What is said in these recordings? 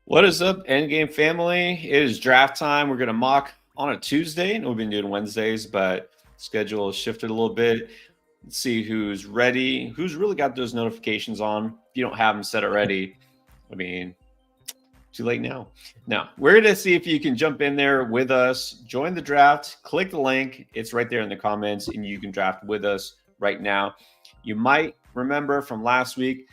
What is up, Endgame family? It is draft time. We're going to mock on a Tuesday, and we've been doing Wednesdays, but schedule has shifted a little bit. Let's see who's ready, who's really got those notifications on. If you don't have them set already, I mean, too late now. Now, we're going to see if you can jump in there with us, join the draft, click the link. It's right there in the comments, and you can draft with us right now. You might remember from last week,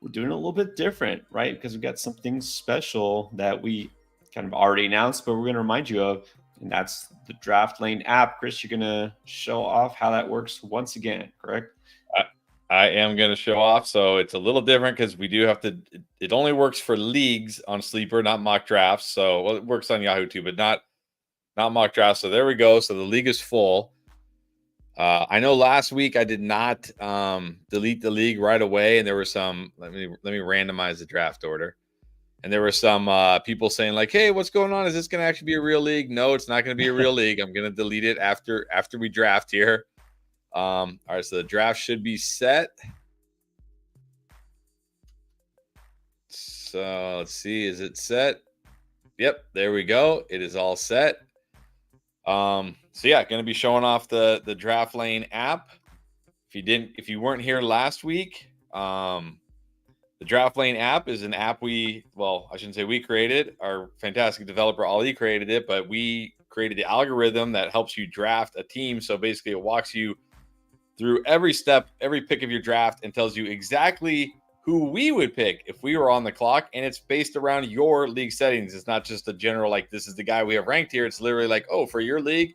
we're doing it a little bit different, right? Because we've got something special that we kind of already announced, but we're going to remind you of, and that's the Draft Lane app. Chris, you're going to show off how that works once again, correct? I am going to show off. So it's a little different because we do have to, it only works for leagues on Sleeper, not mock drafts. So well, it works on Yahoo too, but not mock drafts. So there we go. So the league is full. I know last week I did not delete the league right away, and there were some. Let me randomize the draft order, and there were some people saying like, "Hey, what's going on? Is this going to actually be a real league?" No, it's not going to be a real league. I'm going to delete it after we draft here. All right, so the draft should be set. So let's see, is it set? Yep, there we go. It is all set. So yeah, going to be showing off the Draft Lane app. If you weren't here last week, the Draft Lane app is an app I shouldn't say we created. Our fantastic developer Ali created it, but we created the algorithm that helps you draft a team. So basically, it walks you through every step, every pick of your draft, and tells you exactly who we would pick if we were on the clock. And it's based around your league settings. It's not just a general, like, this is the guy we have ranked here. It's literally like, oh, for your league.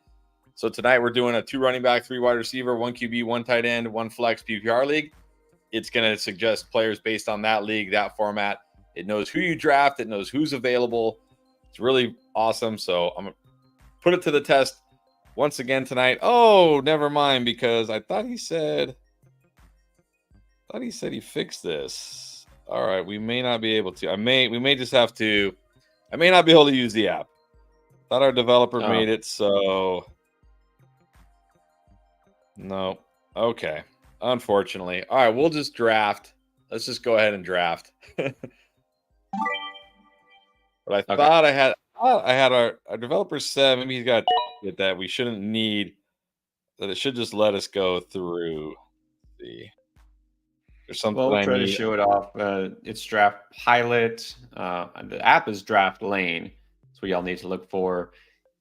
So tonight we're doing a 2 running back, 3 wide receiver, 1 QB, 1 tight end, 1 flex PPR league. It's going to suggest players based on that league, that format. It knows who you draft. It knows who's available. It's really awesome. So I'm going to put it to the test once again tonight. Oh, never mind, because I thought he said he fixed this. All right, we may not be able to. We may just have to. I may not be able to use the app. Thought our developer made it, so no. Okay. Unfortunately. All right, we'll just draft. Let's just go ahead and draft. But I thought I had our developer said maybe he's got that we shouldn't need, that it should just let us go through. Let's see. There's something we'll I try need. to show it off. It's Draft Pilot. The app is Draft Lane. That's what y'all need to look for.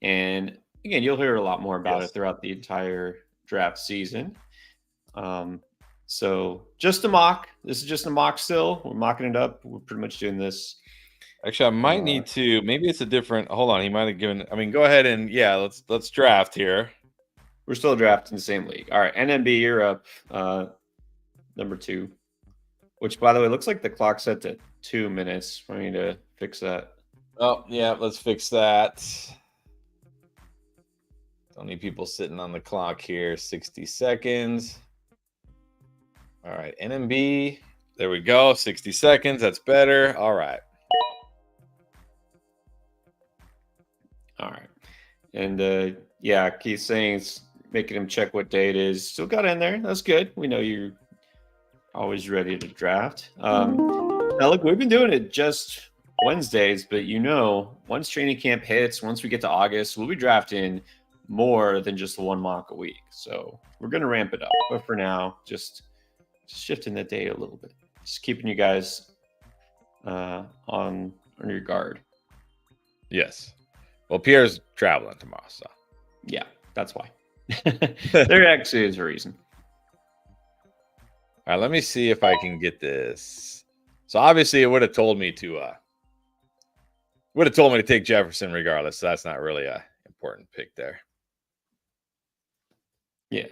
And again, you'll hear a lot more about it throughout the entire draft season. So just a mock. This is just a mock still. We're mocking it up. We're pretty much doing this. Actually, I might need to. Maybe it's a different. Hold on. He might have given. I mean, go ahead and let's draft here. We're still drafting the same league. All right, NMB, you're up. Number 2. Which, by the way, looks like the clock's set to 2 minutes. We need to fix that. Oh, yeah, let's fix that. Don't need people sitting on the clock here. 60 seconds. All right, NMB. There we go. 60 seconds. That's better. All right. All right. And yeah, Keith's saying it's making him check what day it is. Still got in there. That's good. We know you're always ready to draft. Now, look, we've been doing it just Wednesdays, but once training camp hits, once we get to August, we'll be drafting more than just one mock a week. So we're going to ramp it up. But for now, just shifting the day a little bit. Just keeping you guys on your guard. Yes. Well, Pierre's traveling tomorrow, so. Yeah, that's why. There actually is a reason. All right, let me see if I can get this. So obviously it would have told me to take Jefferson regardless. So that's not really a important pick there. Yeah.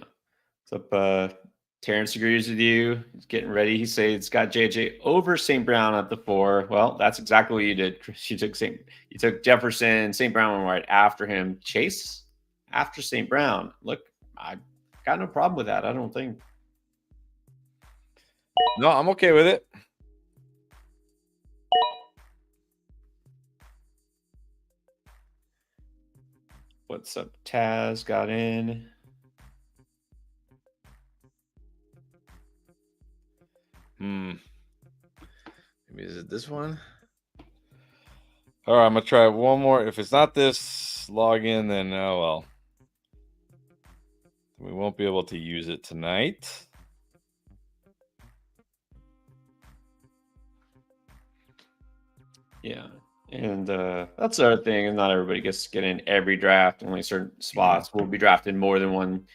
What's up? Terrence agrees with you. He's getting ready. He says it's got JJ over St. Brown at the 4. Well, that's exactly what you did. You took Jefferson, St. Brown right after him. Chase after St. Brown. Look, I got no problem with that. I don't think. No, I'm okay with it. What's up? Taz got in. Maybe is it this one? All right, I'm gonna try one more. If it's not this login, then oh well. We won't be able to use it tonight. Yeah. And that's the other thing, and not everybody gets to get in every draft. Only certain spots will be drafted more than one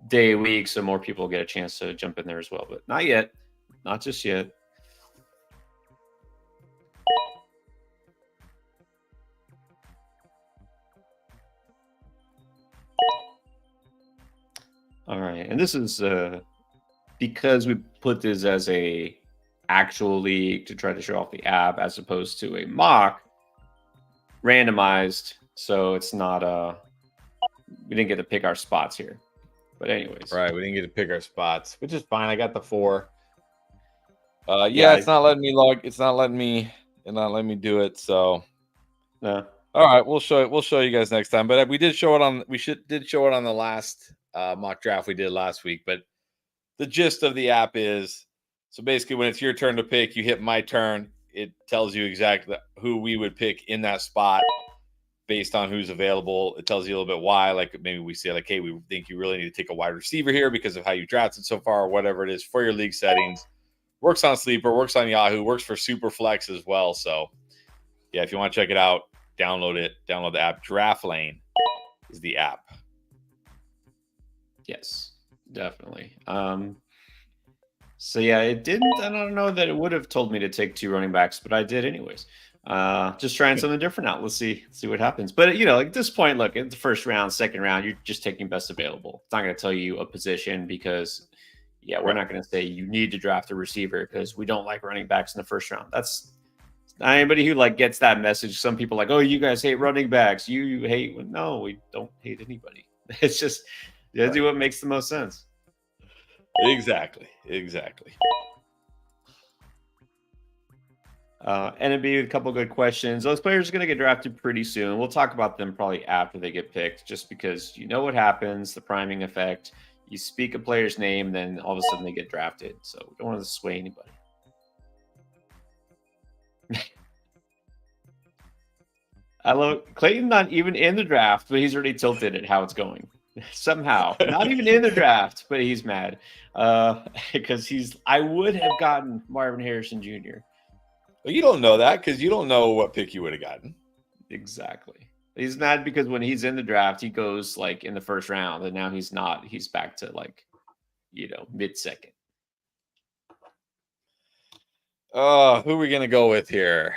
day a week, so more people get a chance to jump in there as well. But not yet, not just yet. All right, and this is because we put this as a actual league to try to show off the app as opposed to a mock randomized. So it's not we didn't get to pick our spots here. But anyways, Right, we didn't get to pick our spots, which is fine. I got the 4. Yeah, yeah, it's not letting me log. It's not letting me do it. So no. all right, we'll show it. We'll show you guys next time. But we did show it on. Did show it on the last mock draft we did last week. But the gist of the app is, so basically, when it's your turn to pick, you hit my turn. It tells you exactly who we would pick in that spot based on who's available. It tells you a little bit why. Like maybe we say, like, hey, we think you really need to take a wide receiver here because of how you drafted so far, or whatever it is for your league settings. Works on Sleeper, works on Yahoo, works for Superflex as well. So, yeah, if you want to check it out, download it. Download the app. Draft Lane is the app. Yes, definitely. So yeah, it didn't. I don't know that it would have told me to take 2 running backs, but I did anyways. Just trying something different out. Let's see what happens. But like at this point, look, in the first round, second round, you're just taking best available. It's not going to tell you a position because, yeah, we're not going to say you need to draft a receiver because we don't like running backs in the first round. That's not anybody who gets that message. Some people like, oh, you guys hate running backs. You hate. No, we don't hate anybody. It's just do what makes the most sense. Exactly. And it'd be a couple good questions. Those players are going to get drafted pretty soon. We'll talk about them probably after they get picked, just because you know what happens, the priming effect. You speak a player's name, then all of a sudden they get drafted. So we don't want to sway anybody. I love Clayton, not even in the draft, but he's already tilted at how it's going. Somehow, not even in the draft, but he's mad because I would have gotten Marvin Harrison Jr. Well, you don't know that because you don't know what pick you would have gotten. Exactly. He's mad because when he's in the draft, he goes in the first round, and now he's not. He's back to mid-second. Who are we gonna go with here?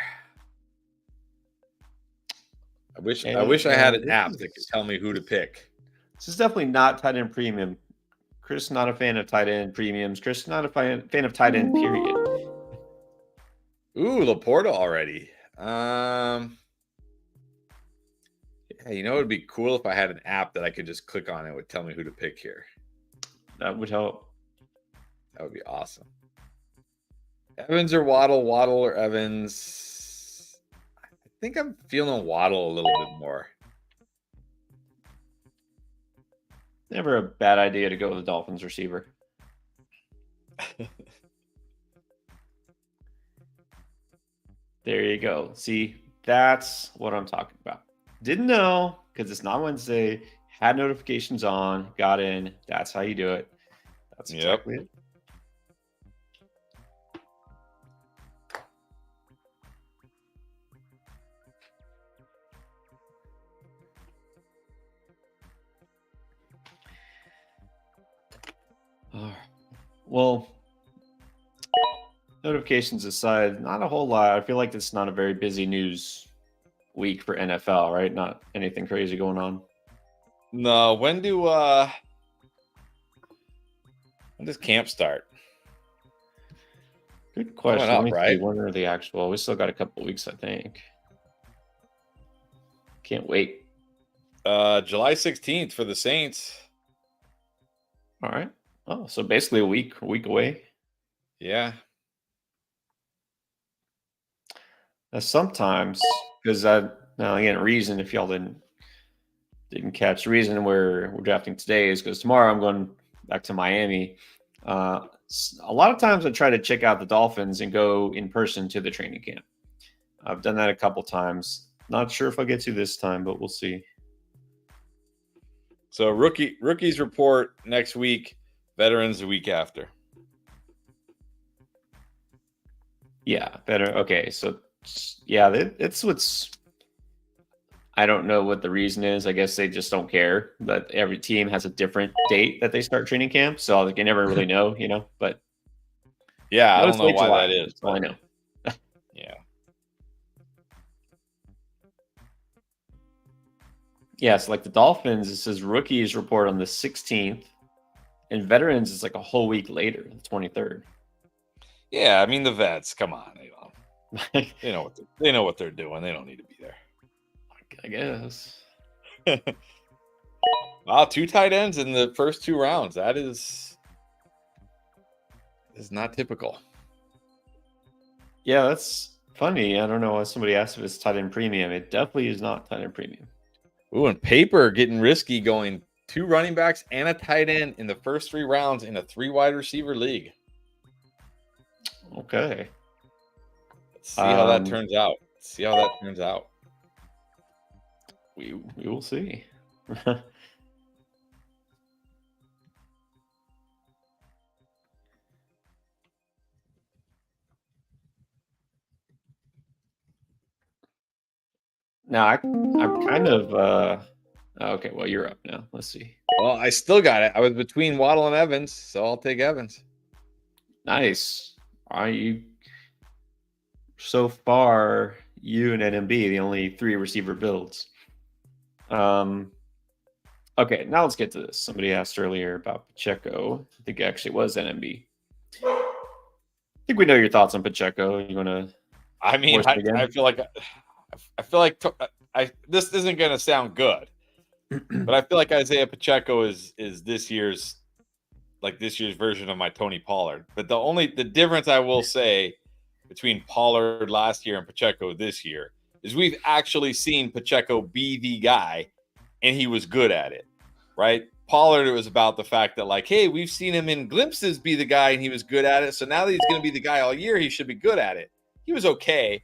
I wish I had an app that could tell me who to pick. This is definitely not tight end premium. Chris, not a fan of tight end premiums. Chris, not a fan of tight end, period. Ooh, Laporta already. Yeah, it would be cool if I had an app that I could just click on and it would tell me who to pick here. That would help. That would be awesome. Evans or Waddle? Waddle or Evans? I think I'm feeling Waddle a little bit more. Never a bad idea to go with the Dolphins receiver. There you go. See, that's what I'm talking about. Didn't know because it's not Wednesday. Had notifications on. Got in. That's how you do it. That's exactly it. Well, notifications aside, not a whole lot. I feel like it's not a very busy news week for NFL, right? Not anything crazy going on. No, when does camp start? Good question. Up, right? When are the actual? We still got a couple weeks, I think. Can't wait. July 16th for the Saints. All right. Oh, so basically a week away. Yeah. Sometimes, because again, reason if y'all didn't catch, the reason we're drafting today is because tomorrow I'm going back to Miami. A lot of times I try to check out the Dolphins and go in person to the training camp. I've done that a couple times. Not sure if I'll get to this time, but we'll see. So rookies report next week, veterans the week after. Yeah, better. Okay, so yeah, it's what's. I don't know what the reason is. I guess they just don't care. But every team has a different date that they start training camp, so they never really know, But yeah, I no, don't it's know late why July. that is. That's all I know. Yeah. Yeah, so like the Dolphins, it says rookies report on the 16th, and veterans is like a whole week later, the 23rd. Yeah, I mean the vets. Come on, they know what they're doing. They don't need to be there. I guess. Wow, 2 tight ends in the first 2 rounds. That is not typical. Yeah, that's funny. I don't know why somebody asked if it's tight end premium. It definitely is not tight end premium. Ooh, and paper getting risky, going 2 running backs and a tight end in the first 3 rounds in a 3 wide receiver league. Okay. Let's see how that turns out. We will see. Now I'm kind of okay, well you're up now. Let's see. Well, I still got it. I was between Waddle and Evans, so I'll take Evans. Nice. Are you so far you and NMB the only 3 receiver builds? Okay, now let's get to this. Somebody asked earlier about Pacheco. I think it actually was NMB. I think we know your thoughts on Pacheco. You want to? I mean, I feel like this isn't going to sound good, but I feel like Isaiah Pacheco is this year's version of my Tony Pollard. But the difference I will say between Pollard last year and Pacheco this year is we've actually seen Pacheco be the guy, and he was good at it, right? Pollard, it was about the fact that, like, hey, we've seen him in glimpses be the guy, and he was good at it. So now that he's going to be the guy all year, he should be good at it. He was okay.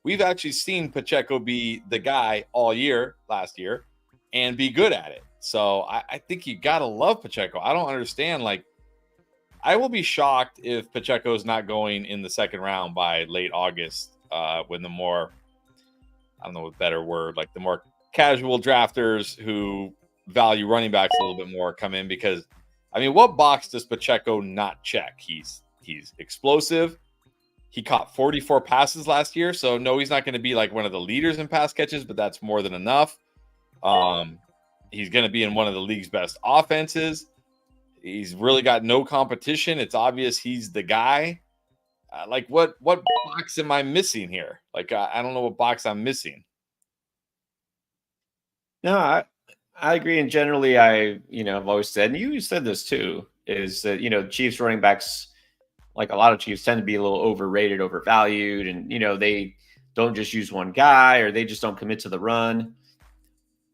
We've actually seen Pacheco be the guy all year last year and be good at it. So I think you got to love Pacheco. I don't understand. Like, I will be shocked if Pacheco is not going in the second round by late August when the more, I don't know a better word, like the more casual drafters who value running backs a little bit more come in, because I mean, what box does Pacheco not check? He's explosive. He caught 44 passes last year, so no, he's not going to be like one of the leaders in pass catches, but that's more than enough. He's going to be in one of the league's best offenses. He's really got no competition. It's obvious he's the guy. Like what box am I missing here? Like I don't know what box I'm missing. No, I agree. And generally, I've always said, and you said this too, is that Chiefs running backs, like a lot of Chiefs, tend to be a little overrated, overvalued, and they don't just use one guy, or they just don't commit to the run.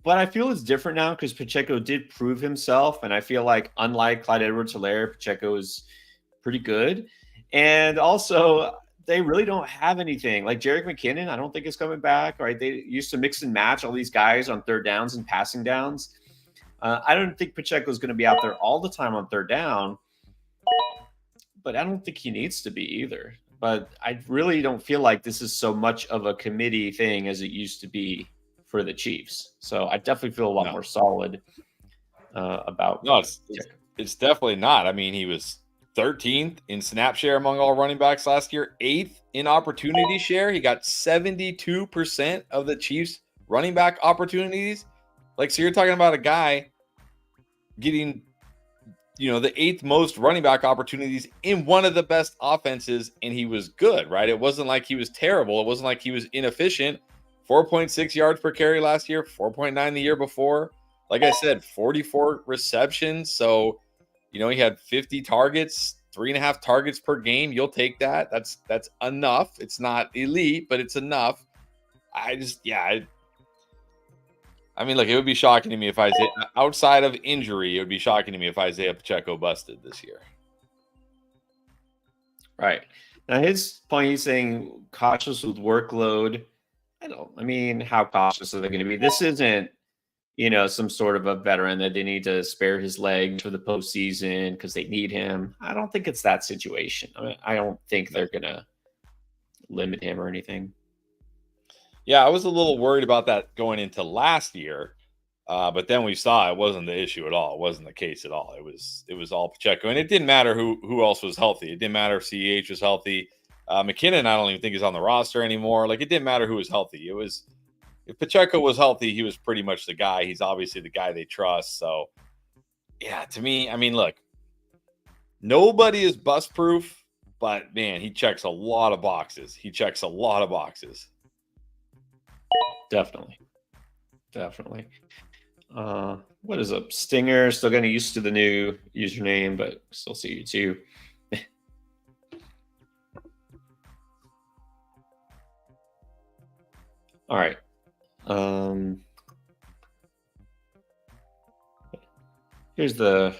But I feel it's different now because Pacheco did prove himself, and I feel like unlike Clyde Edwards-Helaire, Pacheco is pretty good, and also they really don't have anything. Like Jerick McKinnon, I don't think is coming back. Right? They used to mix and match all these guys on third downs and passing downs. I don't think Pacheco is going to be out there all the time on third down, but I don't think he needs to be either. But I really don't feel like this is so much of a committee thing as it used to be for the Chiefs. So I definitely feel a lot more solid about. No, it's definitely not. I mean, he was 13th in snap share among all running backs last year, 8th in opportunity share. He got 72% of the Chiefs running back opportunities. Like, so you're talking about a guy getting, the 8th most running back opportunities in one of the best offenses, and he was good, right? It wasn't like he was terrible. It wasn't like he was inefficient. 4.6 yards per carry last year, 4.9 the year before. Like I said, 44 receptions. So, he had 50 targets, 3.5 targets per game. You'll take that. That's enough. It's not elite, but it's enough. I mean, look, it would be shocking to me if outside of injury, it would be shocking to me if Isaiah Pacheco busted this year. Right. Now, his point, he's saying cautious with workload I mean, how cautious are they going to be? This isn't, some sort of a veteran that they need to spare his legs for the postseason because they need him. I don't think it's that situation. I don't think No. they're going to limit him or anything. Yeah, I was a little worried about that going into last year, but then we saw it wasn't the issue at all. It wasn't the case at all. It was all Pacheco, and it didn't matter who else was healthy. It didn't matter if CEH was healthy. McKinnon, I don't even think is on the roster anymore. Like, it didn't matter who was healthy. It was if Pacheco was healthy, he was pretty much the guy. He's obviously the guy they trust. So yeah, to me, I mean, look, nobody is bust proof, but man, he checks a lot of boxes. He checks a lot of boxes. Definitely. Definitely. What is up? Stinger, still getting used to the new username, but still see you too. All right. Here's the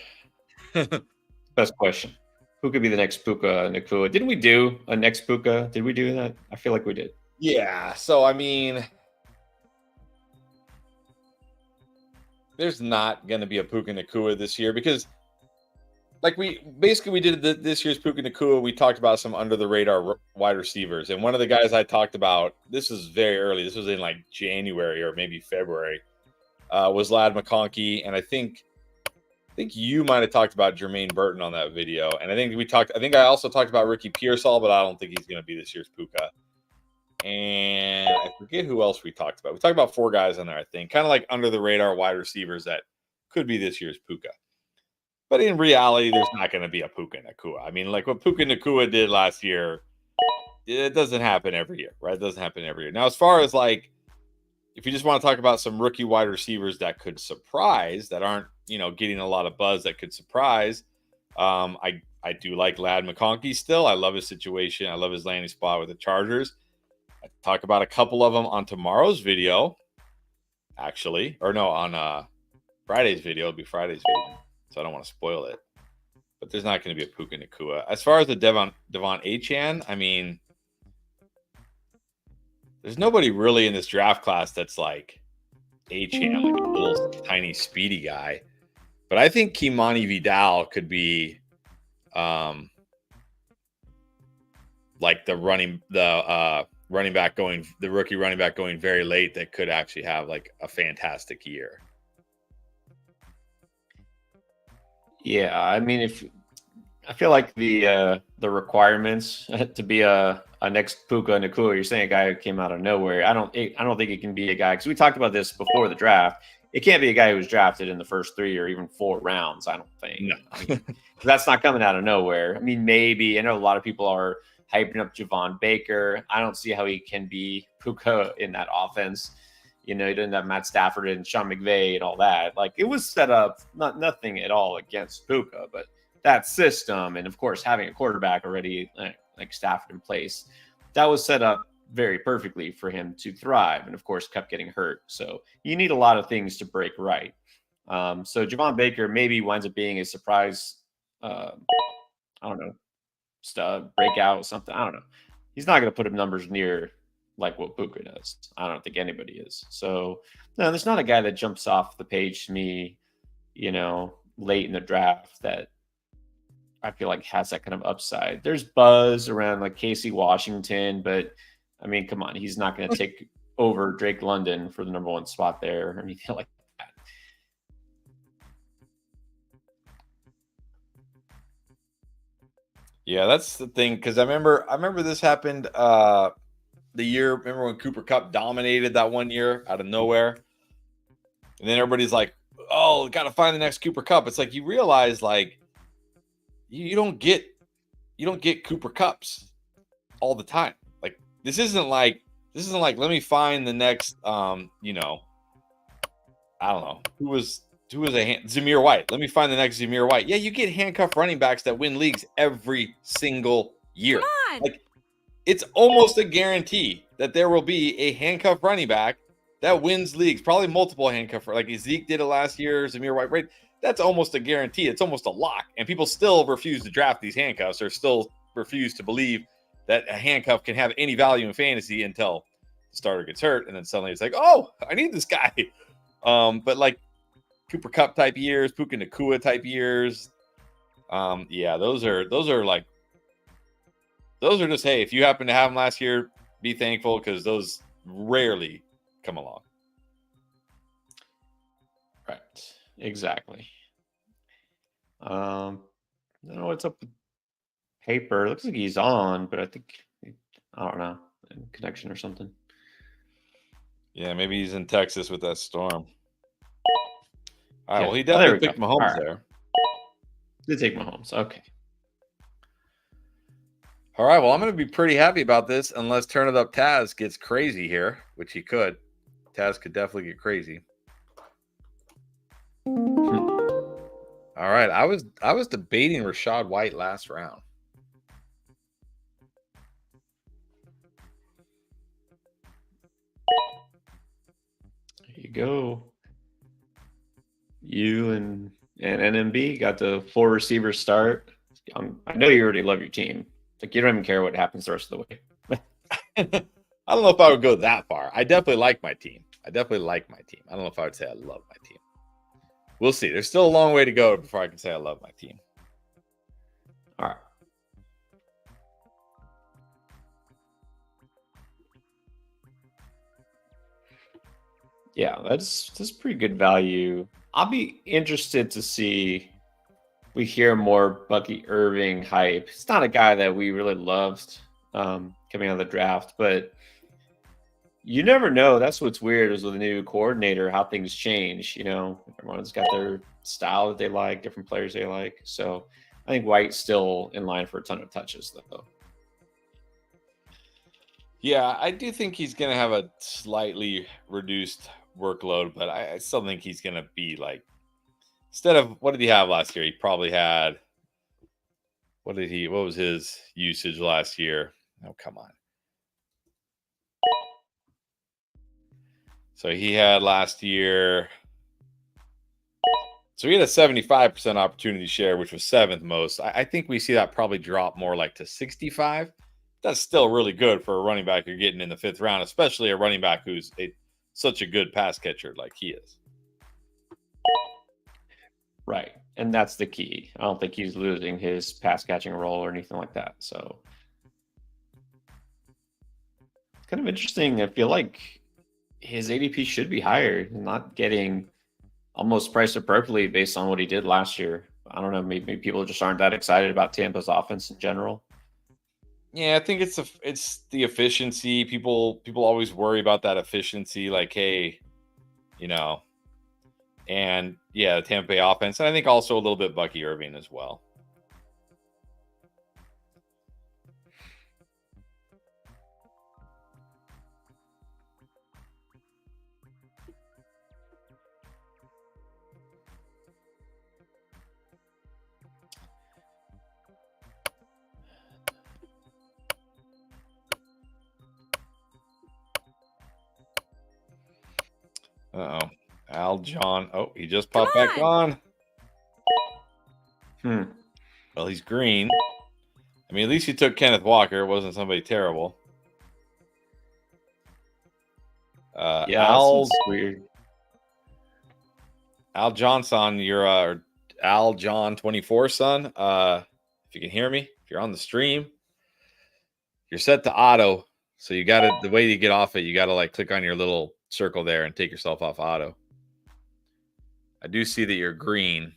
best question. Who could be the next Puka Nakua? Didn't we do a next Puka? Did we do that? I feel like we did. Yeah. So, I mean, there's not going to be a Puka Nakua this year because, like, we did this year's Puka Nakua. We talked about some under the radar wide receivers, and one of the guys I talked about, this was very early. This was in like January or maybe February. Was Lad McConkey, and I think you might have talked about Jermaine Burton on that video, and I think I also talked about Ricky Pearsall, but I don't think he's going to be this year's Puka. And I forget who else we talked about. We talked about 4 guys on there, I think, kind of like under the radar wide receivers that could be this year's Puka. But in reality, there's not going to be a Puka Nakua. I mean, like what Puka Nakua did last year, it doesn't happen every year, right? It doesn't happen every year. Now, as far as like, if you just want to talk about some rookie wide receivers that could surprise, that aren't, getting a lot of buzz, that could surprise, I do like Lad McConkey still. I love his situation. I love his landing spot with the Chargers. I talk about a couple of them on tomorrow's video, actually, or no, on Friday's video. It'll be Friday's video, so I don't want to spoil it. But there's not going to be a Puka Nakua. As far as the Devon Achane, I mean, there's nobody really in this draft class that's like Achane, like a little tiny speedy guy. But I think Kimani Vidal could be like the rookie running back going very late that could actually have like a fantastic year. Yeah, I mean, I feel like the requirements to be a next Puka Nakua, you're saying a guy who came out of nowhere. I don't think it can be a guy, because we talked about this before the draft. It can't be a guy who was drafted in the first 3 or even 4 rounds. I don't think. No. I mean, that's not coming out of nowhere. I mean, maybe I know a lot of people are hyping up Javon Baker. I don't see how he can be Puka in that offense. He didn't have Matt Stafford and Sean McVay and all that. Like, it was set up, nothing at all against Puka, but that system, and of course having a quarterback already like Stafford in place, that was set up very perfectly for him to thrive, and of course kept getting hurt. So you need a lot of things to break right. So Javon Baker maybe winds up being a surprise, I don't know, stud, breakout, something. I don't know. He's not going to put up numbers near like what Puka does. I don't think anybody is. So no, there's not a guy that jumps off the page to me, late in the draft that I feel like has that kind of upside. There's buzz around like Casey Washington, but I mean, come on, he's not going to take over Drake London for the number 1 spot there or anything like that. Yeah, that's the thing, because I remember this happened the year. Remember when Cooper Kupp dominated that one year out of nowhere, and then everybody's like, "Oh, got to find the next Cooper Kupp." It's like you realize like you don't get Cooper Kupps all the time. Like this isn't like let me find the next I don't know who was Zamir White. Let me find the next Zamir White. Yeah, you get handcuff running backs that win leagues every single year. Like it's almost a guarantee that there will be a handcuff running back that wins leagues, probably multiple handcuff. Like Zeke did it last year, Zamir White, right? That's almost a guarantee. It's almost a lock. And people still refuse to draft these handcuffs, or still refuse to believe that a handcuff can have any value in fantasy until the starter gets hurt, and then suddenly it's like, oh, I need this guy. But like Cooper Cup type years, Puka Nakua type years, yeah, those are just, hey, if you happen to have them last year, be thankful, because those rarely come along. Right. Exactly. I don't know what's up with Paper. Looks like he's on, but I don't know, connection or something. Yeah, maybe he's in Texas with that storm. All right, Yeah. well, he there definitely we picked go. Mahomes All right. there. Did take Mahomes. Okay. All right, well, I'm going to be pretty happy about this unless Turn It Up Taz gets crazy here, which he could. Taz could definitely get crazy. All right, I was debating Rachaad White last round. There you go. You and NMB got the 4 receiver start. I know you already love your team. Like, you don't even care what happens the rest of the way. I don't know if I would go that far. I definitely like my team. I don't know if I would say I love my team. We'll see. There's still a long way to go before I can say I love my team. All right. Yeah, that's pretty good value. I'll be interested to see. We hear more Bucky Irving hype. It's not a guy that we really loved coming out of the draft, but you never know. That's what's weird is with a new coordinator, how things change. Everyone's got their style that they like, different players they like. So I think White's still in line for a ton of touches, though. Yeah, I do think he's going to have a slightly reduced workload, but I still think he's going to be like, instead of, what did he have last year? He probably had, what was his usage last year? Oh, come on. So he had last year, so he had a 75% opportunity share, which was 7th most. I think we see that probably drop more like to 65. That's still really good for a running back you're getting in the 5th round, especially a running back who's such a good pass catcher like he is. Right. And that's the key. I don't think he's losing his pass catching role or anything like that. So it's kind of interesting. I feel like his ADP should be higher, not getting almost priced appropriately based on what he did last year. I don't know. Maybe people just aren't that excited about Tampa's offense in general. Yeah, I think it's the efficiency. People always worry about that efficiency, like, hey, and yeah, the Tampa Bay offense, and I think also a little bit Bucky Irving as well. Uh-oh. Al John. Oh, he just popped back on. Well, he's green. I mean, at least he took Kenneth Walker. It wasn't somebody terrible. Yeah, Al's weird. Al Johnson, you're Al John 24 son. If you can hear me, if you're on the stream, you're set to auto. So you got to, the way you get off it, you got to like click on your little circle there and take yourself off auto. I do see that you're green,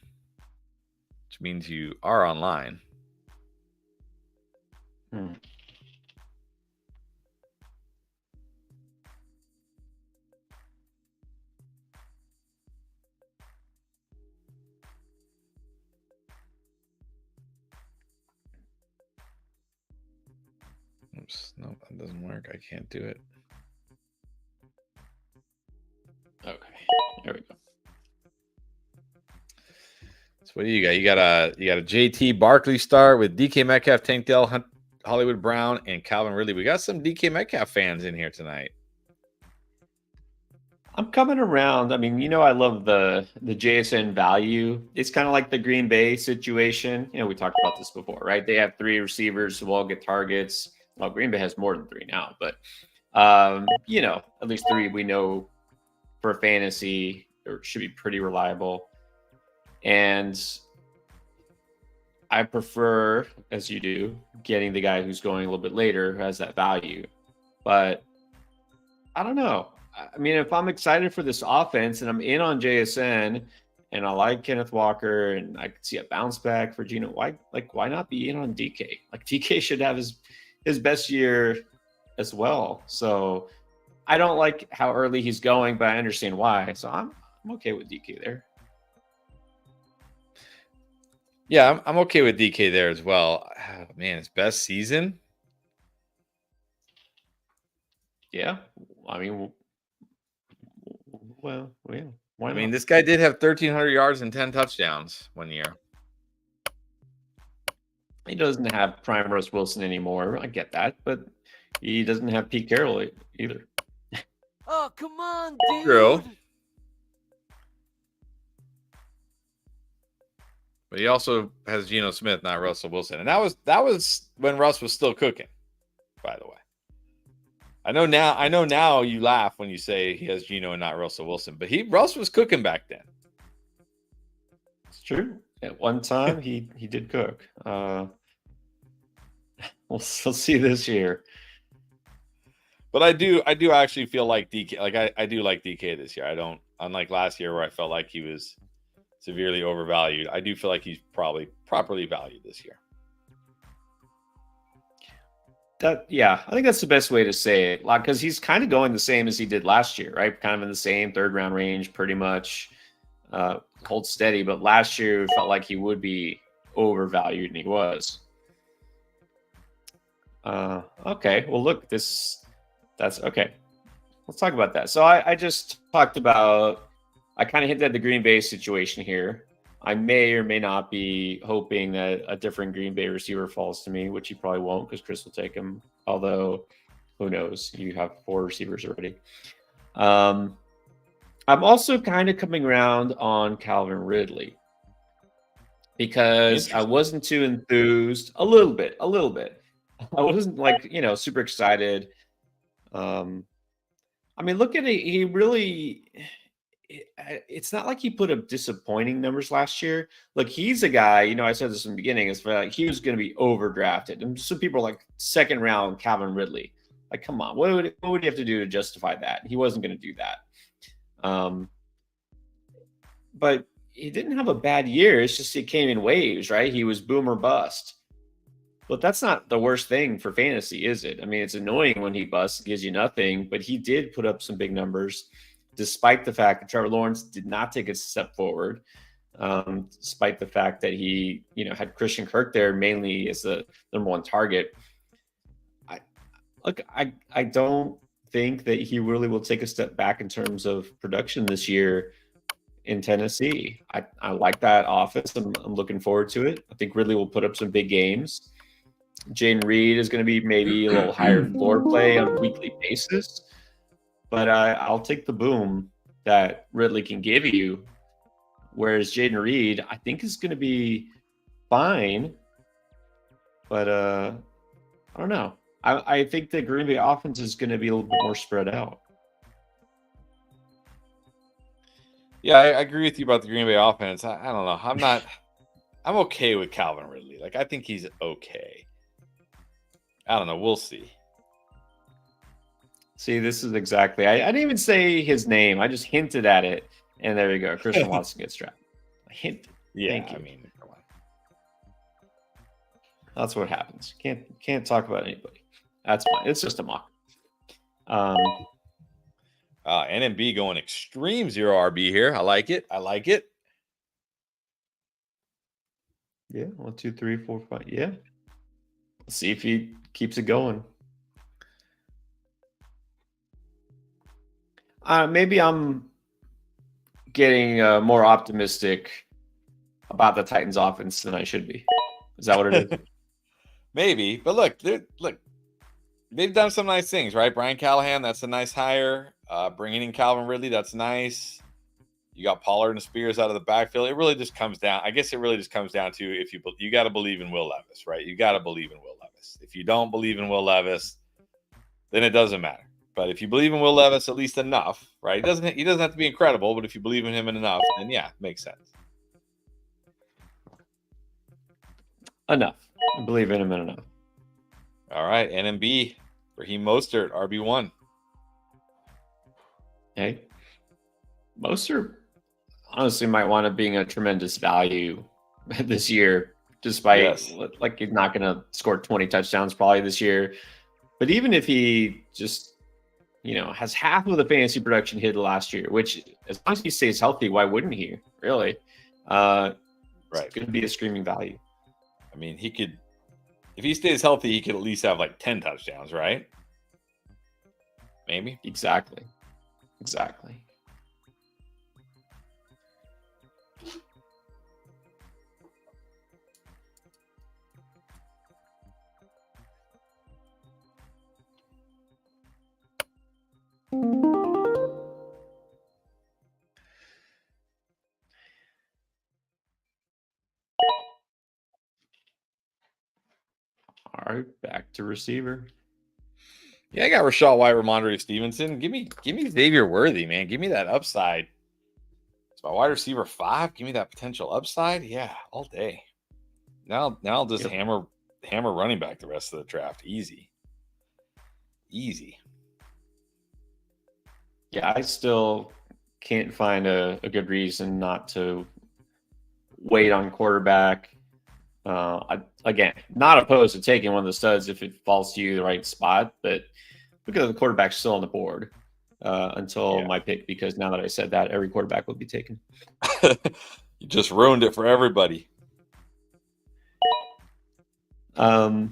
which means you are online. Oops, no, that doesn't work. I can't do it. Okay, there we go. So what do you got? You got a JT Barkley start with DK Metcalf, Tank Dell, Hollywood Brown, and Calvin Ridley. We got some DK Metcalf fans in here tonight. I'm coming around. I mean, I love the JSN value. It's kind of like the Green Bay situation. We talked about this before, right? They have 3 receivers who all get targets. Well, Green Bay has more than 3 now, but You know, at least 3 we know for fantasy or should be pretty reliable. And I prefer, as you do, getting the guy who's going a little bit later who has that value. But I don't know. I mean, if I'm excited for this offense and I'm in on JSN and I like Kenneth Walker and I could see a bounce back for Gino, why not be in on DK? Like DK should have his best year as well. So I don't like how early he's going, but I understand why. So I'm okay with DK there. Yeah, I'm okay with DK there as well. Oh, man, his best season. Yeah, I mean, well, yeah. Why I not? mean, this guy did have 1,300 yards and 10 touchdowns one year. He doesn't have prime Russ Wilson anymore. I get that, but he doesn't have Pete Carroll either. Oh, come on, dude. True. But he also has Geno Smith, not Russell Wilson. And that was when Russ was still cooking, by the way. I know now you laugh when you say he has Geno and not Russell Wilson, but Russ was cooking back then. It's true. At one time he did cook. We'll see this year. But I do actually feel like DK, like I do like DK this year. I don't, unlike last year where I felt like he was severely overvalued. I do feel like he's probably properly valued this year. Yeah, I think that's the best way to say it, like, because he's kind of going the same as he did last year, right? Kind of in the same third round range, pretty much. Hold steady, but last year it felt like he would be overvalued, and he was. Okay, well, look, that's okay. Let's talk about that. So I just talked about, I kind of hinted at the Green Bay situation here. I may or may not be hoping that a different Green Bay receiver falls to me, which he probably won't because Chris will take him. Although, who knows? You have 4 receivers already. I'm also kind of coming around on Calvin Ridley because I wasn't too enthused. A little bit. I wasn't like, super excited. I mean, look at it. He really, it's not like he put up disappointing numbers last year. Look, he's a guy, I said this in the beginning, is like he was going to be overdrafted. And some people are like, second round Calvin Ridley. Like, come on, what would he have to do to justify that? He wasn't going to do that. But he didn't have a bad year. It's just it came in waves, right? He was boom or bust. But that's not the worst thing for fantasy, is it? I mean, it's annoying when he busts, gives you nothing, but he did put up some big numbers, despite the fact that Trevor Lawrence did not take a step forward, despite the fact that he, had Christian Kirk there mainly as the number 1 target. I don't think that he really will take a step back in terms of production this year in Tennessee. I like that offense. I'm looking forward to it. I think Ridley will put up some big games. Jaden Reed is going to be maybe a little higher floor play on a weekly basis, but I'll take the boom that Ridley can give you. Whereas Jaden Reed, I think, is going to be fine, but I don't know. I think the Green Bay offense is going to be a little bit more spread out. Yeah, I agree with you about the Green Bay offense. I don't know. I'm okay with Calvin Ridley. Like, I think he's okay. I don't know. We'll see. See, this is exactly. I didn't even say his name. I just hinted at it, and there you go. Christian Watson gets drafted. I hinted. Yeah, Thank you. I mean, come on. That's what happens. Can't talk about anybody. That's fine. It's just a mock. NMB going extreme 0 RB here. I like it. Yeah, 1, 2, 3, 4, 5. Yeah. Let's see if he keeps it going. Maybe I'm getting more optimistic about the Titans offense than I should be. Is that what it is? Maybe, but look, they've done some nice things, right? Brian Callahan, that's a nice hire. Bringing in Calvin Ridley, that's nice. You got Pollard and Spears out of the backfield. It really just comes down. I guess it really just comes down to if you got to believe in Will Levis, right? You got to believe in Will Levis. If you don't believe in Will Levis, then it doesn't matter. But if you believe in Will Levis at least enough, right? He doesn't have to be incredible, but if you believe in him enough, then yeah, it makes sense. Enough. I believe in him enough. All right, NMB, Raheem Mostert, RB1. Hey, Mostert honestly might wind up being a tremendous value this year, despite like he's not going to score 20 touchdowns probably this year. But even if he just, has half of the fantasy production he had last year, which as long as he stays healthy, why wouldn't he? Really? Right. It's going to be a screaming value. I mean, he could, if he stays healthy, he could at least have like 10 touchdowns, right? Maybe. Exactly. All right, back to receiver. Yeah, I got Rachaad White, Ramondre Stevenson. Give me Xavier Worthy, man. Give me that upside. It's my wide receiver 5. Give me that potential upside. Yeah, all day. Now I'll just hammer running back the rest of the draft. Easy. Yeah, I still can't find a good reason not to wait on quarterback. Again, not opposed to taking one of the studs if it falls to you the right spot, but look at the quarterback still on the board until my pick, because now that I said that, every quarterback will be taken. You just ruined it for everybody. You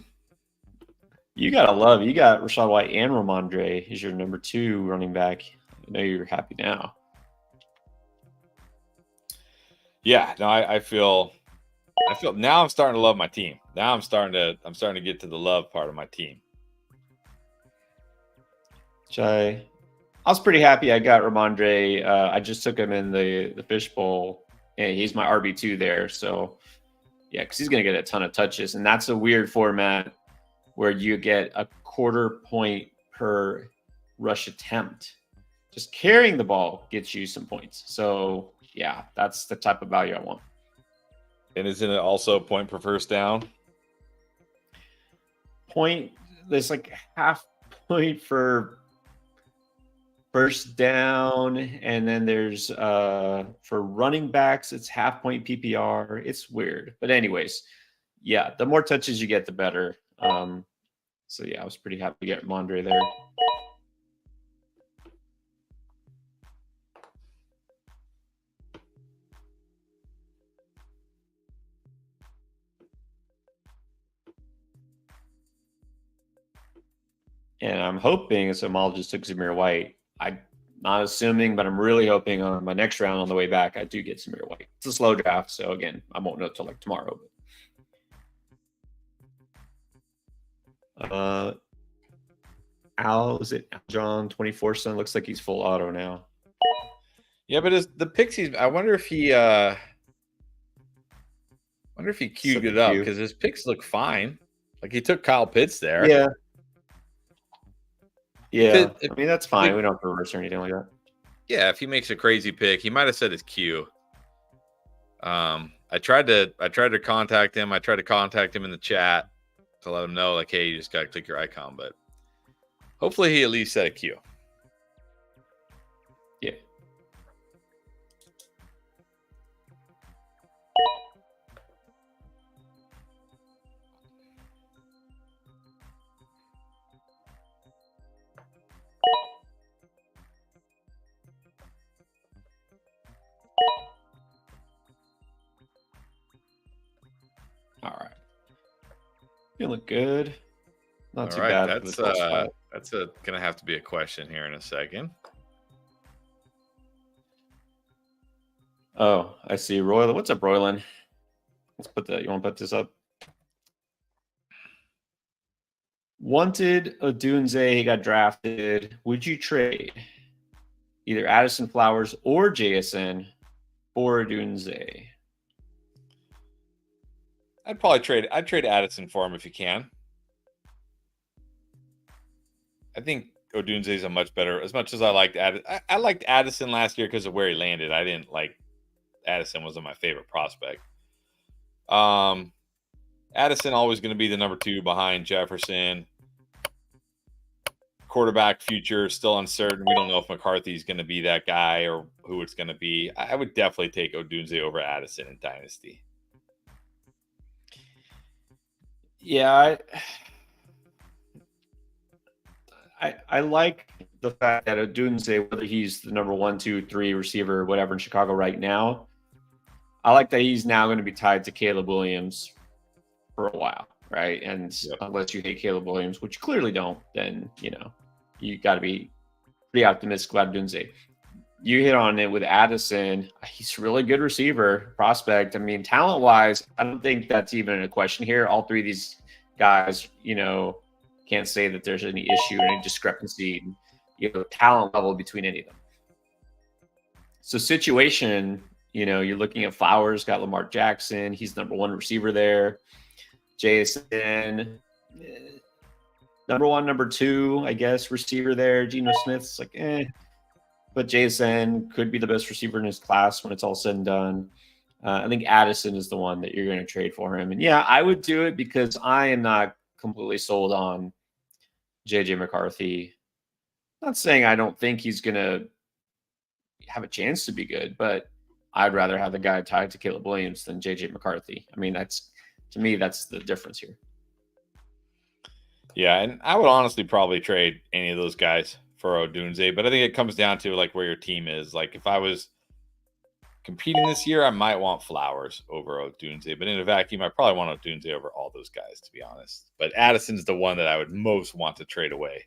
got Rachaad White and Ramondre as your number 2 running back. I know you're happy now. Yeah, no, I feel now I'm starting to love my team. Now I'm starting to get to the love part of my team. Which I was pretty happy I got Ramondre. I just took him in the fishbowl, and he's my RB2 there. So yeah, because he's going to get a ton of touches, and that's a weird format where you get a quarter point per rush attempt. Just carrying the ball gets you some points. So yeah, that's the type of value I want. And isn't it also point per first down? There's like half point for first down, and then there's for running backs, it's half point PPR. It's weird. But anyways, yeah, the more touches you get, the better. So yeah, I was pretty happy to get Ramondre there. And I'm hoping, so Mal just took Zamir White. I'm not assuming, but I'm really hoping on my next round on the way back, I do get Zamir White. It's a slow draft, so again, I won't know till like tomorrow. But John 24 looks like he's full auto now. Yeah, but the Pixies, I wonder if he queued it up, because his picks look fine. Like he took Kyle Pitts there. Yeah. I mean, that's fine. We don't have to reverse or anything like that. Yeah, if he makes a crazy pick, he might have said his Q. I tried to contact him. I tried to contact him in the chat to let him know, like, hey, you just got to click your icon. But hopefully he at least said a Q. Yeah. All right. You look good. Not too bad. That's gonna have to be a question here in a second. Oh, I see. Royal. What's up, Roylan? Let's put that. You want to put this up? Wanted Odunze. He got drafted. Would you trade either Addison Flowers or JSN for Odunze? I'd trade Addison for him if you can. I think Odunze is a much better. As much as I liked I liked Addison last year because of where he landed. I didn't like Addison wasn't my favorite prospect. Addison always going to be the number 2 behind Jefferson. Quarterback future still uncertain. We don't know if McCarthy's going to be that guy or who it's going to be. I would definitely take Odunze over Addison in Dynasty. Yeah, I like the fact that Odunze, whether he's the number 1, 2, 3 receiver, or whatever in Chicago right now, I like that he's now going to be tied to Caleb Williams for a while, right? And unless you hate Caleb Williams, which you clearly don't, then you got to be pretty optimistic about Odunze. You hit on it with Addison. He's a really good receiver prospect. I mean, talent-wise, I don't think that's even a question here. All 3 of these guys, can't say that there's any issue or any discrepancy, talent level between any of them. So situation, you're looking at Flowers, got Lamar Jackson. He's number 1 receiver there. Jason, number 1, number 2, I guess, receiver there. Geno Smith's like, But Jason could be the best receiver in his class when it's all said and done. I think Addison is the one that you're going to trade for him. And yeah, I would do it because I am not completely sold on JJ McCarthy. Not saying I don't think he's going to have a chance to be good, but I'd rather have the guy tied to Caleb Williams than JJ McCarthy. I mean, to me, that's the difference here. Yeah, and I would honestly probably trade any of those guys for Odunze, but I think it comes down to like where your team is. Like if I was competing this year, I might want Flowers over Odunze, but in a vacuum, I probably want Odunze over all those guys, to be honest. But Addison's the one that I would most want to trade away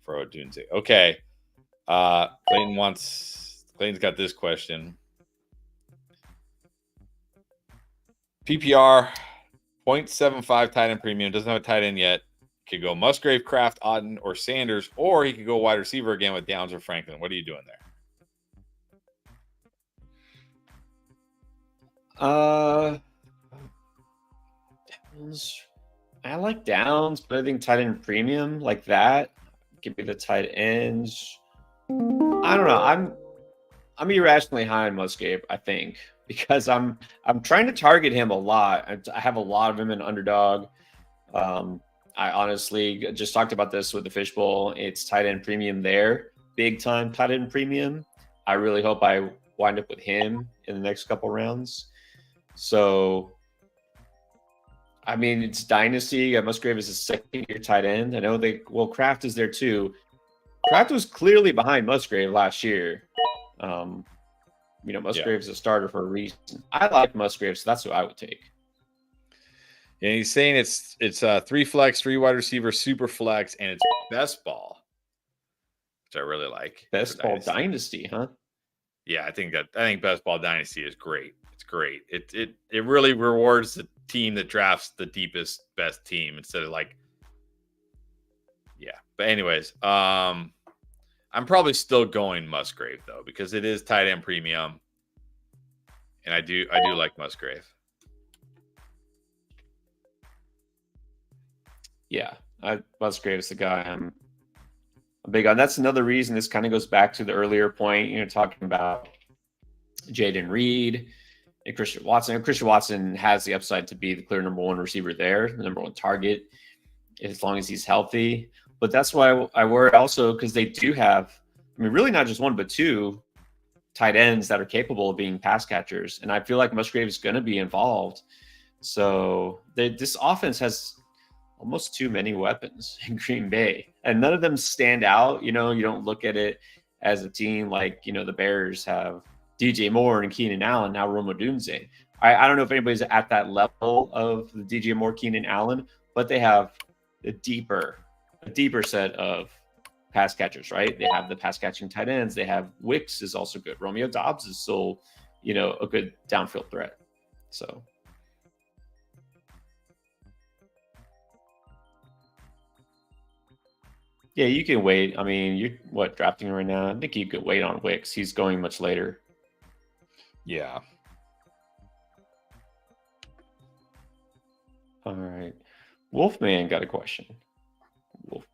for Odunze. Okay. Clayton's got this question. PPR 0.75 tight end premium, doesn't have a tight end yet. Could go Musgrave, Kraft, Auden, or Sanders, or he could go wide receiver again with Downs or Franklin. What are you doing there? Downs. I like Downs, but I think tight end premium like that. Give me the tight ends. I don't know. I'm irrationally high on Musgrave, I think, because I'm trying to target him a lot. I have a lot of him in underdog. I honestly just talked about this with the Fishbowl. It's tight end premium there, big time tight end premium. I really hope I wind up with him in the next couple rounds. So, I mean, it's dynasty. Musgrave is a second-year tight end. I know Kraft is there too. Kraft was clearly behind Musgrave last year. Musgrave's a starter for a reason. I like Musgrave, so that's who I would take. And he's saying it's 3 flex, 3 wide receiver, super flex, and it's best ball, which I really like. Best ball dynasty, huh? Yeah, I think best ball dynasty is great. It's great. It really rewards the team that drafts the deepest, best team instead of like, yeah. But anyways, I'm probably still going Musgrave though because it is tight end premium, and I do like Musgrave. Yeah, Musgrave's the guy I'm big on. That's another reason this kind of goes back to the earlier point, talking about Jaden Reed and Christian Watson. Christian Watson has the upside to be the clear number 1 receiver there, the number 1 target, as long as he's healthy. But that's why I worry also because they do have, really not just 1, but 2 tight ends that are capable of being pass catchers. And I feel like Musgrave is going to be involved. So this offense has almost too many weapons in Green Bay, and none of them stand out. You don't look at it as a team like, the Bears have DJ Moore and Keenan Allen, now Rome Odunze. I don't know if anybody's at that level of the DJ Moore, Keenan Allen, but they have a deeper set of pass catchers, right? They have the pass catching tight ends. They have Wicks is also good. Romeo Dobbs is still, a good downfield threat. So. Yeah, you can wait. You're drafting right now? I think you could wait on Wicks. He's going much later. Yeah. All right. Wolfman got a question.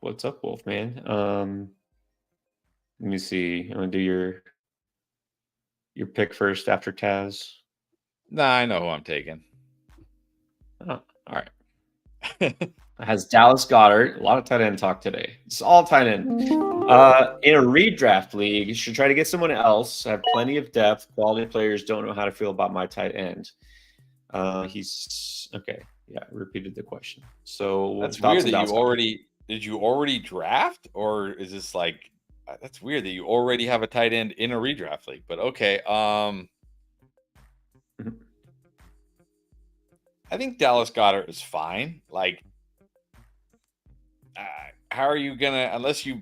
What's up, Wolfman? Let me see. I'm gonna do your pick first after Taz. Nah, I know who I'm taking. Oh, all right. It has Dallas Goddard. A lot of tight end talk today. It's all tight end. In a redraft league, you should try to get someone else. I have plenty of depth. Quality players don't know how to feel about my tight end. He's okay. Yeah, I repeated the question. So That's weird that did you already draft, or is this like that's weird that you already have a tight end in a redraft league? But okay, I think Dallas Goddard is fine. Like, how are you gonna, unless you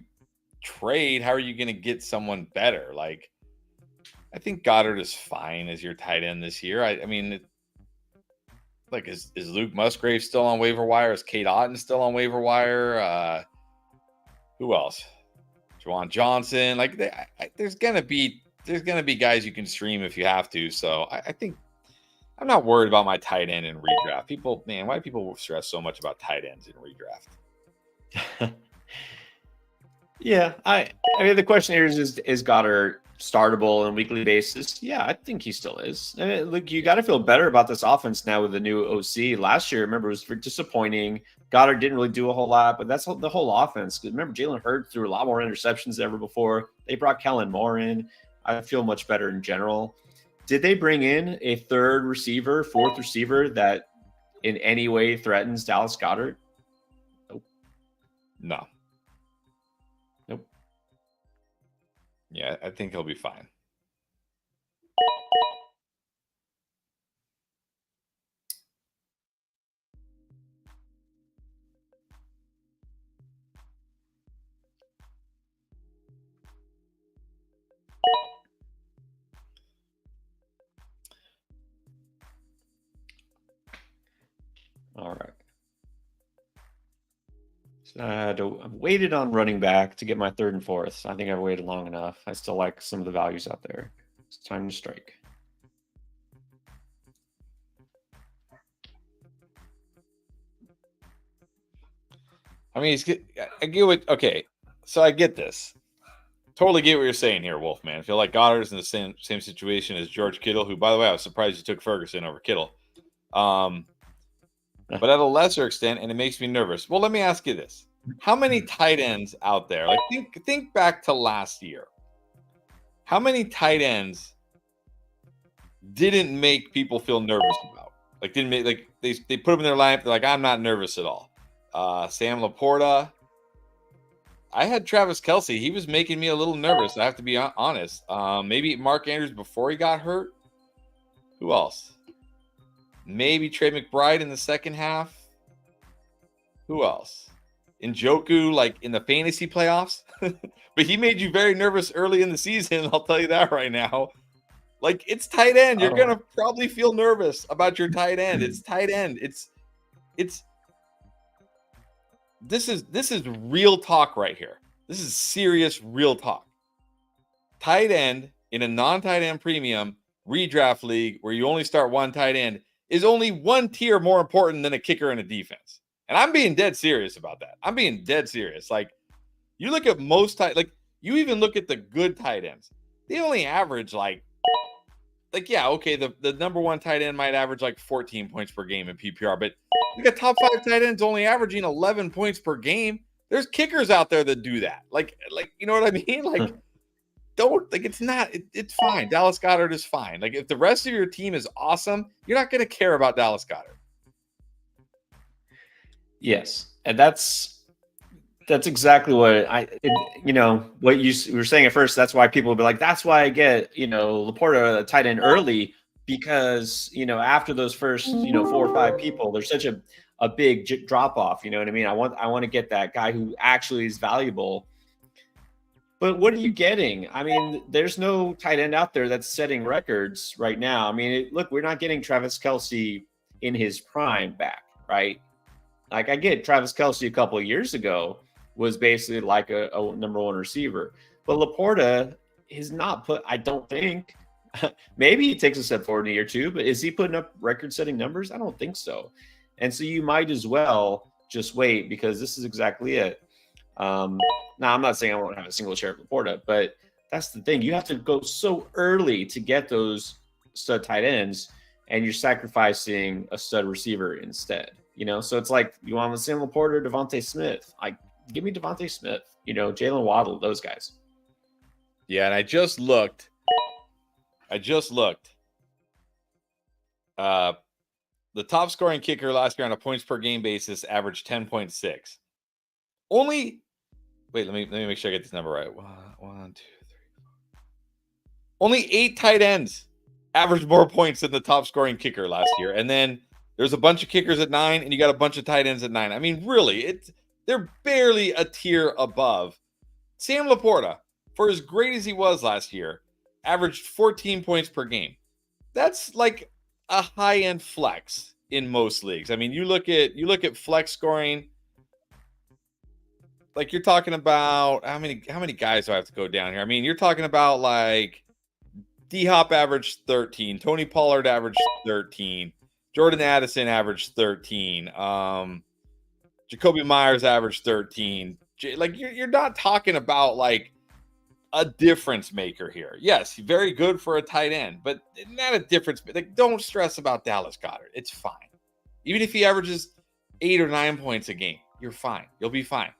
trade, how are you gonna get someone better? Like, I think Goddard is fine as your tight end this year. I mean, like, is Luke Musgrave still on waiver wire? Is Kate Otten still on waiver wire? Who else? Juwan Johnson. Like, there's gonna be guys you can stream if you have to. So I think I'm not worried about my tight end in redraft. People, man, why do people stress so much about tight ends in redraft? Yeah, I mean, the question here is Goddard startable on a weekly basis? Yeah, I think he still is. I mean, look, you got to feel better about this offense now with the new OC. Last year, remember, it was disappointing. Goddard didn't really do a whole lot, but that's the whole offense. Remember, Jalen Hurts threw a lot more interceptions than ever before. They brought Kellen Moore in. I feel much better in general. Did they bring in a third receiver, fourth receiver that in any way threatens Dallas Goddard? Nope. No. Nope. Yeah, I think he'll be fine. All right. So I've waited on running back to get my third and fourth. I think I've waited long enough. I still like some of the values out there. It's time to strike. I mean, I get what. Okay, so I get this. Totally get what you're saying here, Wolfman. I feel like Goddard's in the same situation as George Kittle, who, by the way, I was surprised you took Ferguson over Kittle. But at a lesser extent, and it makes me nervous. Well, let me ask you this: how many tight ends out there? Like, think back to last year. How many tight ends didn't make people feel nervous about? Like, didn't make, like, they put them in their lineup. They're like, I'm not nervous at all. Sam Laporta. I had Travis Kelce. He was making me a little nervous. I have to be honest. Maybe Mark Andrews before he got hurt. Who else? Maybe Trey McBride in the second half. Who else? Njoku, like in the fantasy playoffs. But he made you very nervous early in the season. I'll tell you that right now. Like, it's tight end. You're going to probably feel nervous about your tight end. It's tight end. This is real talk right here. This is serious real talk. Tight end in a non-tight end premium redraft league where you only start one tight end is only one tier more important than a kicker and a defense. And I'm being dead serious about that. I'm being dead serious. Like, you look at most you even look at the good tight ends. They only average yeah, okay, the number one tight end might average like 14 points per game in PPR, but you got top 5 tight ends only averaging 11 points per game. There's kickers out there that do that. Like you know what I mean? Like, it's fine. Dallas Goddard is fine. Like, if the rest of your team is awesome, you're not going to care about Dallas Goddard. Yes, and that's exactly what what you were saying at first. That's why people will be like, that's why I get, Laporta a tight end early, because, after those first, 4 or 5 people, there's such a big drop off. You know what I mean? I want to get that guy who actually is valuable. But what are you getting? I mean, there's no tight end out there that's setting records right now. I mean, look, we're not getting Travis Kelce in his prime back, right? Like, I get Travis Kelce a couple of years ago was basically like a number one receiver. But Laporta is not I don't think. Maybe he takes a step forward in a year 2, but is he putting up record-setting numbers? I don't think so. And so you might as well just wait, because this is exactly it. Now, I'm not saying I won't have a single share of Laporta, but that's the thing. You have to go so early to get those stud tight ends, and you're sacrificing a stud receiver instead. So it's like you want Sam Laporta, Devontae Smith. Like, give me Devontae Smith. Jalen Waddle, those guys. Yeah, and I just looked. The top scoring kicker last year on a points per game basis averaged 10.6. Only, wait, let me make sure I get this number right. One, 2, 3, 4. Only 8 tight ends averaged more points than the top scoring kicker last year. And then there's a bunch of kickers at 9, and you got a bunch of tight ends at 9. I mean, really, they're barely a tier above. Sam Laporta, for as great as he was last year, averaged 14 points per game. That's like a high-end flex in most leagues. I mean, you look at flex scoring, like you're talking about how many guys do I have to go down here? I mean, you're talking about like D-Hop averaged 13, Tony Pollard averaged 13, Jordan Addison averaged 13, Jacoby Myers averaged 13. Like you're not talking about like a difference maker here. Yes, very good for a tight end, but not a difference. Like, don't stress about Dallas Goedert. It's fine. Even if he averages 8 or 9 points a game, you're fine. You'll be fine.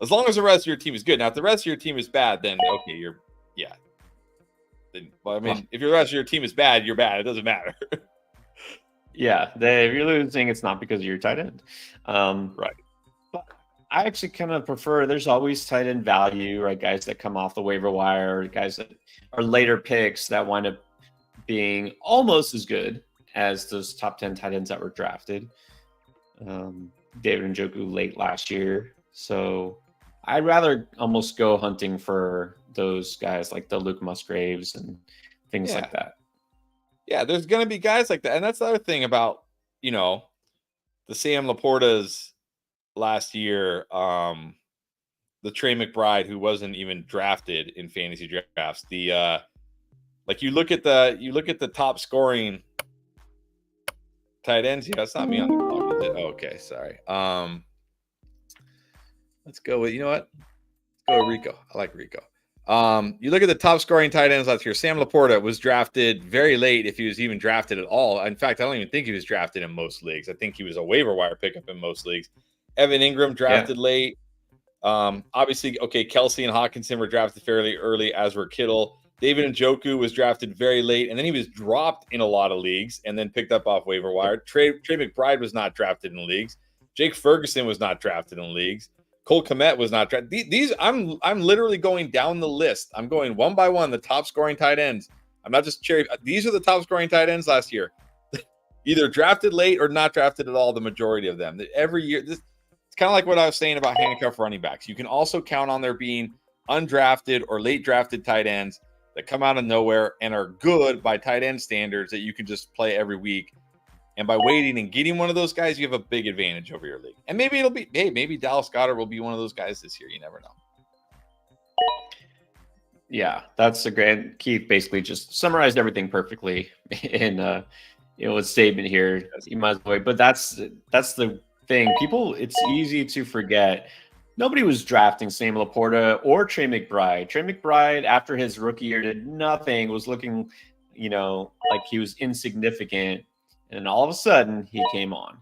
As long as the rest of your team is good. Now, if the rest of your team is bad, then okay, Well, I mean, if the rest of your team is bad, you're bad. It doesn't matter. Yeah, if you're losing, it's not because of your tight end. Right. But I actually kind of prefer, there's always tight end value, right? Guys that come off the waiver wire, guys that are later picks that wind up being almost as good as those top 10 tight ends that were drafted. David Njoku late last year. So I'd rather almost go hunting for those guys like the Luke Musgraves and things like that. Yeah, there's going to be guys like that. And that's the other thing about, the Sam Laportas last year, the Trey McBride, who wasn't even drafted in fantasy drafts. Like you look at the top scoring tight ends. Yeah, that's not me on the clock, is it? Oh, okay, sorry. Let's go with, you know what? Let's go with Rico. I like Rico. You look at the top scoring tight ends last year. Sam Laporta was drafted very late, if he was even drafted at all. In fact, I don't even think he was drafted in most leagues. I think he was a waiver wire pickup in most leagues. Evan Ingram drafted late. Obviously, okay, Kelsey and Hawkinson were drafted fairly early, as were Kittle. David Njoku was drafted very late, and then he was dropped in a lot of leagues and then picked up off waiver wire. Trey McBride was not drafted in leagues. Jake Ferguson was not drafted in leagues. Cole Kmet was not drafted. These I'm literally going down the list. I'm going one by one, the top scoring tight ends. I'm not just cherry. These are the top scoring tight ends last year. Either drafted late or not drafted at all, the majority of them. Every year, it's kind of like what I was saying about handcuff running backs. You can also count on there being undrafted or late drafted tight ends that come out of nowhere and are good by tight end standards that you can just play every week. And by waiting and getting one of those guys, you have a big advantage over your league. And maybe maybe Dallas Goedert will be one of those guys this year. You never know. Yeah, that's a great. Keith basically just summarized everything perfectly in a statement here. You might as well, but that's the thing. People, it's easy to forget. Nobody was drafting Sam Laporta or Trey McBride. Trey McBride, after his rookie year, did nothing. Was looking, like he was insignificant. And all of a sudden, he came on.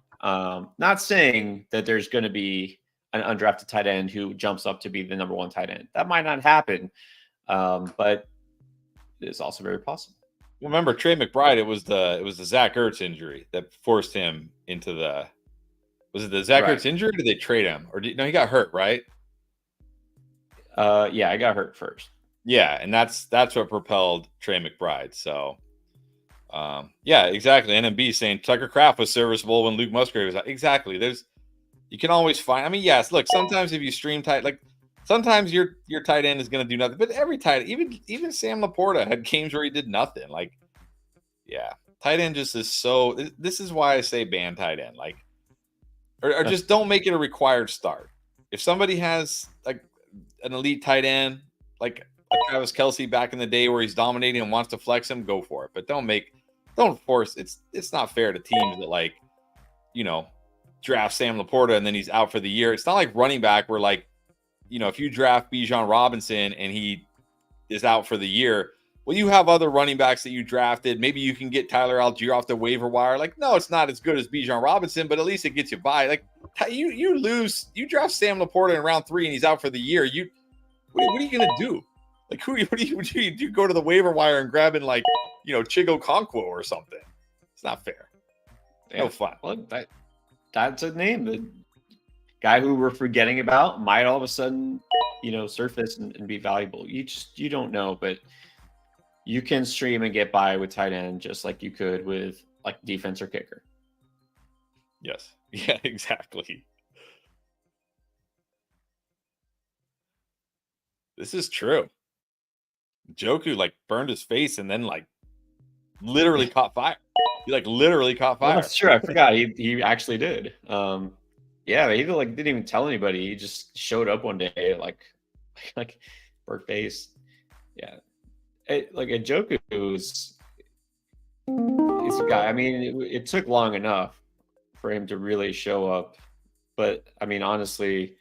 Not saying that there's going to be an undrafted tight end who jumps up to be the number one tight end. That might not happen, but it is also very possible. Remember, Trey McBride, it was the Zach Ertz injury that forced him into the. Was it the Zach Ertz injury, or did they trade him? Or no, he got hurt, right? Yeah, I got hurt first. Yeah, and that's what propelled Trey McBride. So. Yeah, exactly. NMB saying Tucker Kraft was serviceable when Luke Musgrave was out. Exactly. You can always find. I mean, yes. Look, sometimes if you stream tight, like sometimes your tight end is going to do nothing. But every tight, even Sam Laporta had games where he did nothing. Like, yeah, tight end just is so. This is why I say ban tight end. Like, or just don't make it a required start. If somebody has like an elite tight end, like Travis Kelsey back in the day where he's dominating and wants to flex him, go for it. But don't force it's not fair to teams that draft Sam Laporta and then he's out for the year. It's not like running back where, like, you know, if you draft Bijan Robinson and he is out for the year, well, you have other running backs that you drafted. Maybe you can get Tyler Algier off the waiver wire. Like, no, it's not as good as Bijan Robinson, but at least it gets you by. Like, you draft Sam Laporta in round 3 and he's out for the year. What are you going to do? Like, what do you go to the waiver wire and grab in, like, you know, Chigo Conquo or something? It's not fair. No fun. Well, that's a name. The guy who we're forgetting about might all of a sudden, you know, surface and be valuable. You don't know, but you can stream and get by with tight end just like you could with like defense or kicker. Yes. Yeah, exactly. This is true. Joku like burned his face and then like literally caught fire. He like literally caught fire. Well, that's true. I forgot he actually did. Yeah, he like didn't even tell anybody. He just showed up one day like burnt face. Yeah. Like a Joku is a guy. I mean, it took long enough for him to really show up, but I mean, honestly,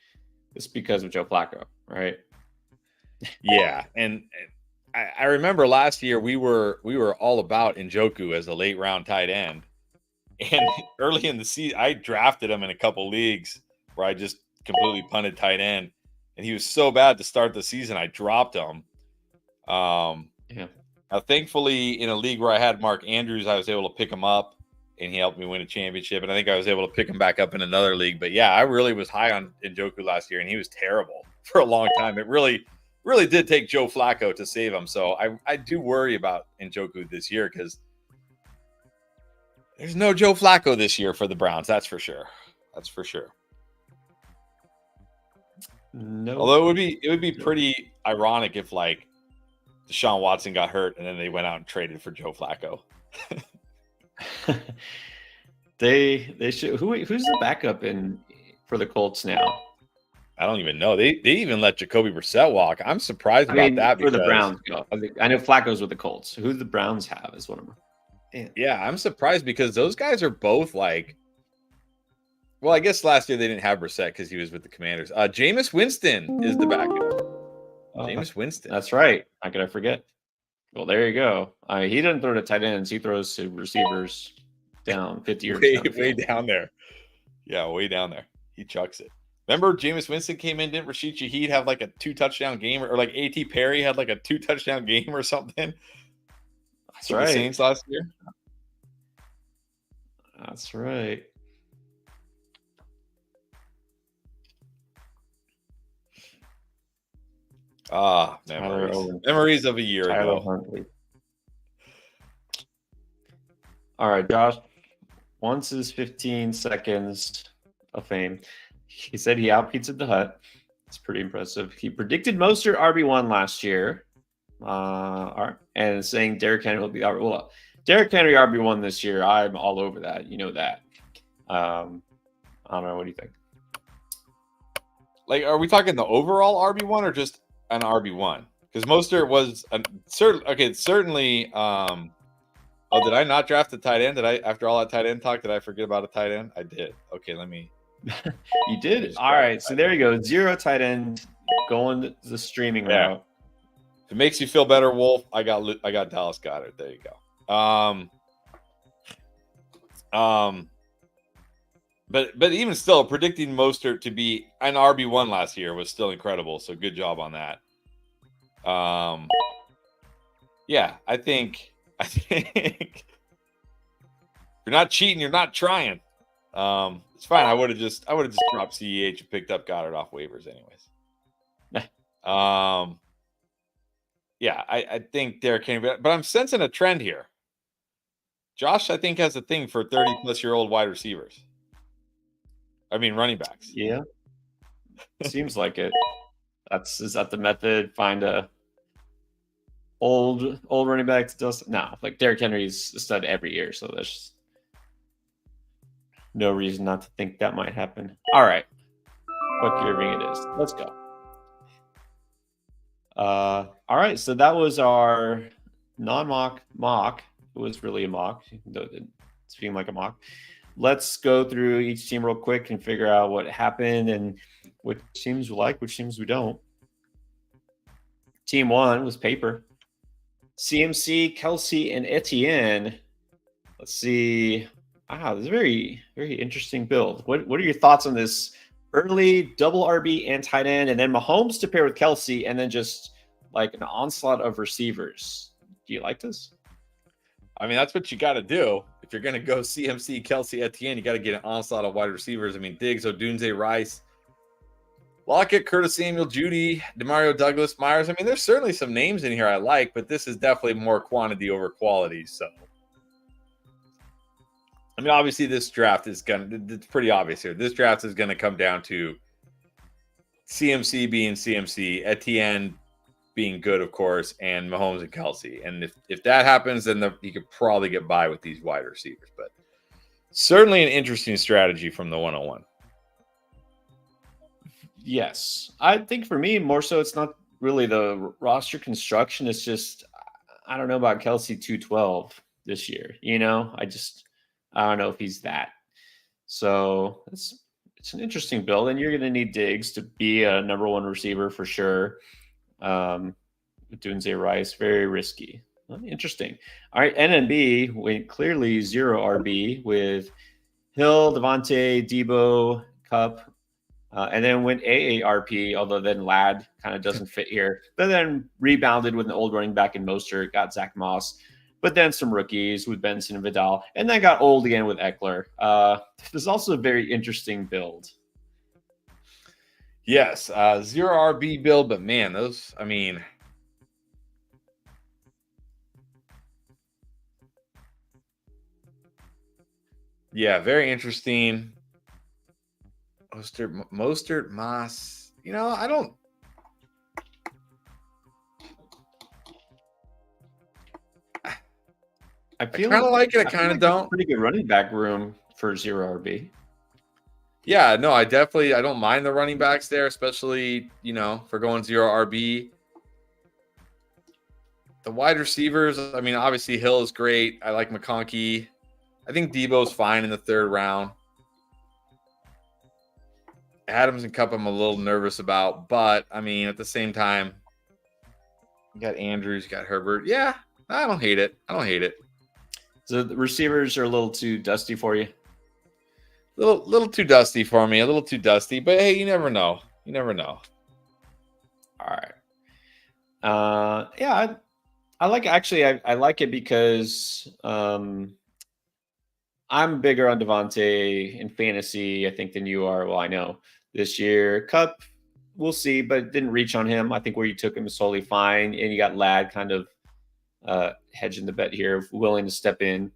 it's because of Joe Flacco, right? Yeah, and I remember last year we were all about Njoku as a late round tight end, and early in the season I drafted him in a couple leagues where I just completely punted tight end, and he was so bad to start the season I dropped him. Yeah. Now, thankfully, in a league where I had Mark Andrews, I was able to pick him up, and he helped me win a championship. And I think I was able to pick him back up in another league. But yeah, I really was high on Njoku last year, and he was terrible for a long time. It really did take Joe Flacco to save him. So I do worry about Njoku this year because there's no Joe Flacco this year for the Browns. That's for sure. That's for sure. No. Although it would be pretty ironic if like Deshaun Watson got hurt and then they went out and traded for Joe Flacco. They should. Who's the backup for the Colts now? I don't even know. They even let Jacoby Brissett walk. I'm surprised about that. For the Browns go. I know Flacco's with the Colts. Who the Browns have is what I'm. Yeah, I'm surprised because those guys are both like. Well, I guess last year they didn't have Brissett because he was with the Commanders. Jameis Winston is the backup. Jameis Winston. That's right. How could I forget? Well, there you go. He doesn't throw to tight ends. He throws to receivers down 50 yards. Way down there. Yeah, way down there. He chucks it. Remember Jameis Winston came in, didn't Rashid Shaheed have like a 2-touchdown game or like A.T. Perry had like a 2-touchdown game or something? That's right. The Saints last year. That's right. Memories of a year Tyler ago. Huntley. All right, Josh. Once his 15 seconds of fame. He said he out-pizzaed the Hut. It's pretty impressive. He predicted Mostert RB1 last year. And saying Derrick Henry will be RB1. Well, Derrick Henry RB1 this year. I'm all over that. You know that. I don't know. What do you think? Like, are we talking the overall RB1 or just an RB1? Because Mostert was certainly. Oh, did I not draft a tight end? Did I, after all that tight end talk, did I forget about a tight end? I did. Okay, let me. You did. All right, so there you go. 0 tight end going the streaming route. If it makes you feel better, Wolf, I got Dallas Goedert. There you go. But even still, predicting Mostert to be an RB1 last year was still incredible. So good job on that. Yeah, I think if you're not cheating, you're not trying. It's fine. I would have just dropped CEH and picked up Goddard off waivers anyways. Yeah, I think Derrick Henry, but I'm sensing a trend here. Josh, I think, has a thing for 30-plus-year-old wide receivers. I mean, running backs. Yeah, seems like it. Is that the method? Find a old running back that does like Derrick Henry's a stud every year, so there's no reason not to think that might happen. All right, what gear ring it is? Let's go. All right, so that was our non-mock mock. It was really a mock, though it didn't seem like a mock. let's go through each team real quick and figure out what happened and which teams we like, which teams we don't. Team 1 was paper. CMC, Kelsey, and Etienne. Let's see. Wow, this is a very, very interesting build. What are your thoughts on this early double RB and tight end, and then Mahomes to pair with Kelsey, and then just like an onslaught of receivers? Do you like this? I mean, that's what you got to do. If you're going to go CMC, Kelsey, Etienne, you got to get an onslaught of wide receivers. I mean, Diggs, Odunze, Rice, Lockett, Curtis Samuel, Judy, Demario Douglas, Myers. I mean, there's certainly some names in here I like, but this is definitely more quantity over quality. So, I mean, obviously this draft is it's pretty obvious here. This draft is going to come down to CMC being CMC, Etienne being good, of course, and Mahomes and Kelsey. And if that happens, then you could probably get by with these wide receivers. But certainly an interesting strategy from the 101. Yes. I think for me, more so, it's not really the roster construction. It's just, I don't know about Kelsey 212 this year. I don't know if he's that. So it's an interesting build, and you're going to need Diggs to be a number one receiver for sure. Dunze Rice, very risky. Well, interesting. All right, NNB went clearly 0 RB with Hill, Devontae, Debo, Cup, and then went AARP, although then Ladd kind of doesn't fit here. But then rebounded with an old running back in Mostert, got Zach Moss, but then some rookies with Benson and Vidal, and then got old again with Eckler. This is also a very interesting build. Yes, 0 RB build, but man, those, I mean, yeah, very interesting. Mostert, Moss. I don't. I kind of like it. I kind of don't. Pretty good running back room for 0 RB. Yeah, no, I don't mind the running backs there, especially, for going 0 RB. The wide receivers, I mean, obviously Hill is great. I like McConkey. I think Debo's fine in the 3rd round. Adams and Cup I'm a little nervous about, but, I mean, at the same time, you got Andrews, you got Herbert. Yeah, I don't hate it. So the receivers are a little too dusty for you? Little too dusty for me. A little too dusty, but hey, you never know. All right. Yeah, I like I like it because I'm bigger on Devontae in fantasy, I think, than you are. Well, I know this year. Cup, we'll see, but didn't reach on him. I think where you took him is totally fine. And you got Ladd kind of hedging the bet here, willing to step in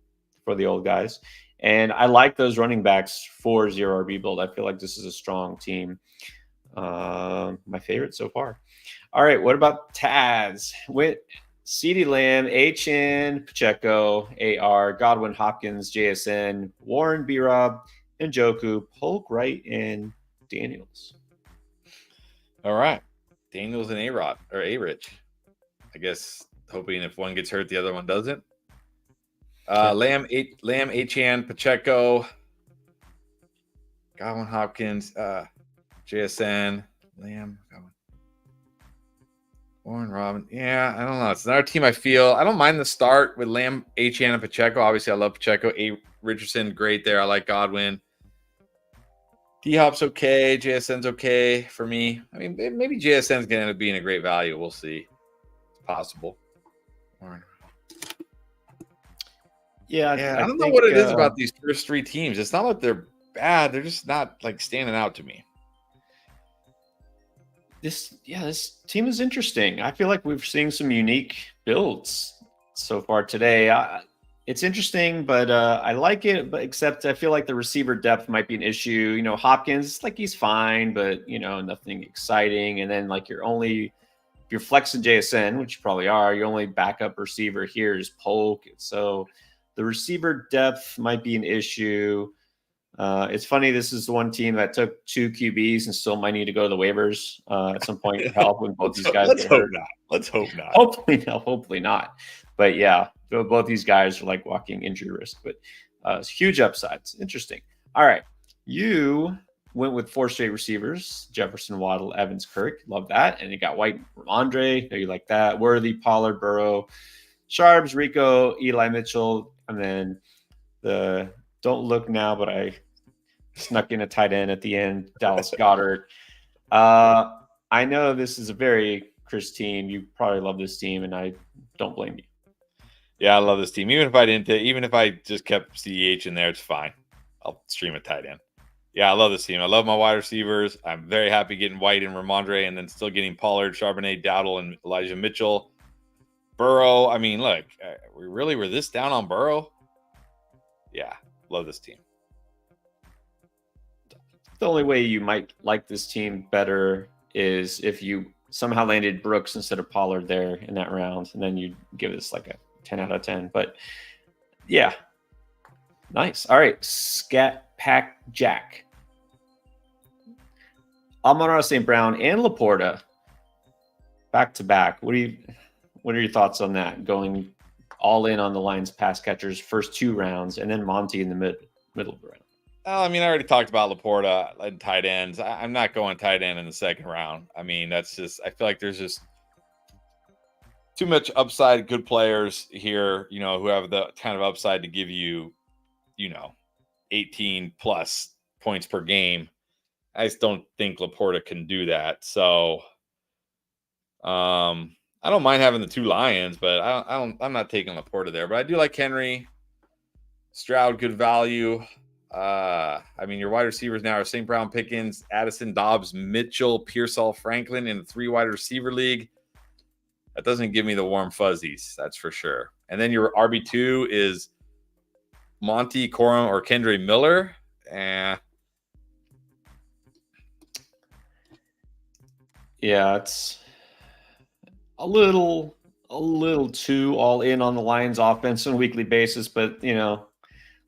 for the old guys. And I like those running backs for 0 RB build. I feel like this is a strong team. My favorite so far. All right, what about Taz? With CeeDee Lamb, HN, Pacheco, AR, Godwin, Hopkins, JSN, Warren, B-Rob, Njoku, Polk, Wright, and Daniels. All right. Daniels and A-Rod, or A-Rich. I guess hoping if one gets hurt, the other one doesn't. Lamb, HN, Pacheco, Godwin, Hopkins, JSN, Lamb, Godwin, Warren, Robin. Yeah, I don't know. It's another team I don't mind the start with Lamb, HN, and Pacheco. Obviously, I love Pacheco. Richardson, great there. I like Godwin. D-Hop's okay. JSN's okay for me. I mean, maybe JSN's going to end up being a great value. We'll see. It's possible. Warren. Yeah, I don't know what it is about these first 3 teams. It's not like they're bad. They're just not like standing out to me. This team is interesting. I feel like we're seeing some unique builds so far today. It's interesting, but I like it. But except I feel like the receiver depth might be an issue. Hopkins, like he's fine, but nothing exciting. And then like if you're flexing JSN, which you probably are, your only backup receiver here is Polk. So the receiver depth might be an issue. It's funny. This is the one team that took 2 QBs and still might need to go to the waivers at some point for help when both these guys. Let's hope not. Let's hope not. Hopefully not. But yeah, both these guys are like walking injury risk. But Huge upsides. Interesting. All right. You went with 4 straight receivers: Jefferson, Waddle, Evans, Kirk. Love that. And you got White, Andre. Know you like that. Worthy, Pollard, Burrow, Sharps, Rico, Eli Mitchell. And then the don't look now, but I snuck in a tight end at the end, Dallas Goddard. I know this is a very Chris team. You probably love this team, and I don't blame you. Yeah, I love this team. Even if I just kept CEH in there, it's fine. I'll stream a tight end. Yeah, I love this team. I love my wide receivers. I'm very happy getting White and Ramondre, and then still getting Pollard, Charbonnet, Dowdle, and Elijah Mitchell. Burrow. I mean, look, we really were this down on Burrow. Yeah, love this team. The only way you might like this team better is if you somehow landed Brooks instead of Pollard there in that round, and then you give this like a 10 out of 10. But yeah, nice. All right, Scat Pack Jack, Amon-Ra St. Brown, and Laporta back to back. What are your thoughts on that? Going all in on the Lions pass catchers first 2 rounds, and then Monty in the middle of the round. I mean, I already talked about Laporta and tight ends. I'm not going tight end in the second round. I mean, that's just, I feel like there's just too much upside, good players here, who have the kind of upside to give you, 18 plus points per game. I just don't think Laporta can do that. So, I don't mind having the 2 Lions, but I'm not taking Laporta there. But I do like Henry, Stroud, good value. I mean, your wide receivers now are St. Brown, Pickens, Addison, Dobbs, Mitchell, Pearsall, Franklin in the 3 wide receiver league. That doesn't give me the warm fuzzies, that's for sure. And then your RB2 is Monty, Corum, or Kendre Miller. Yeah, it's a little too all in on the Lions offense on a weekly basis, but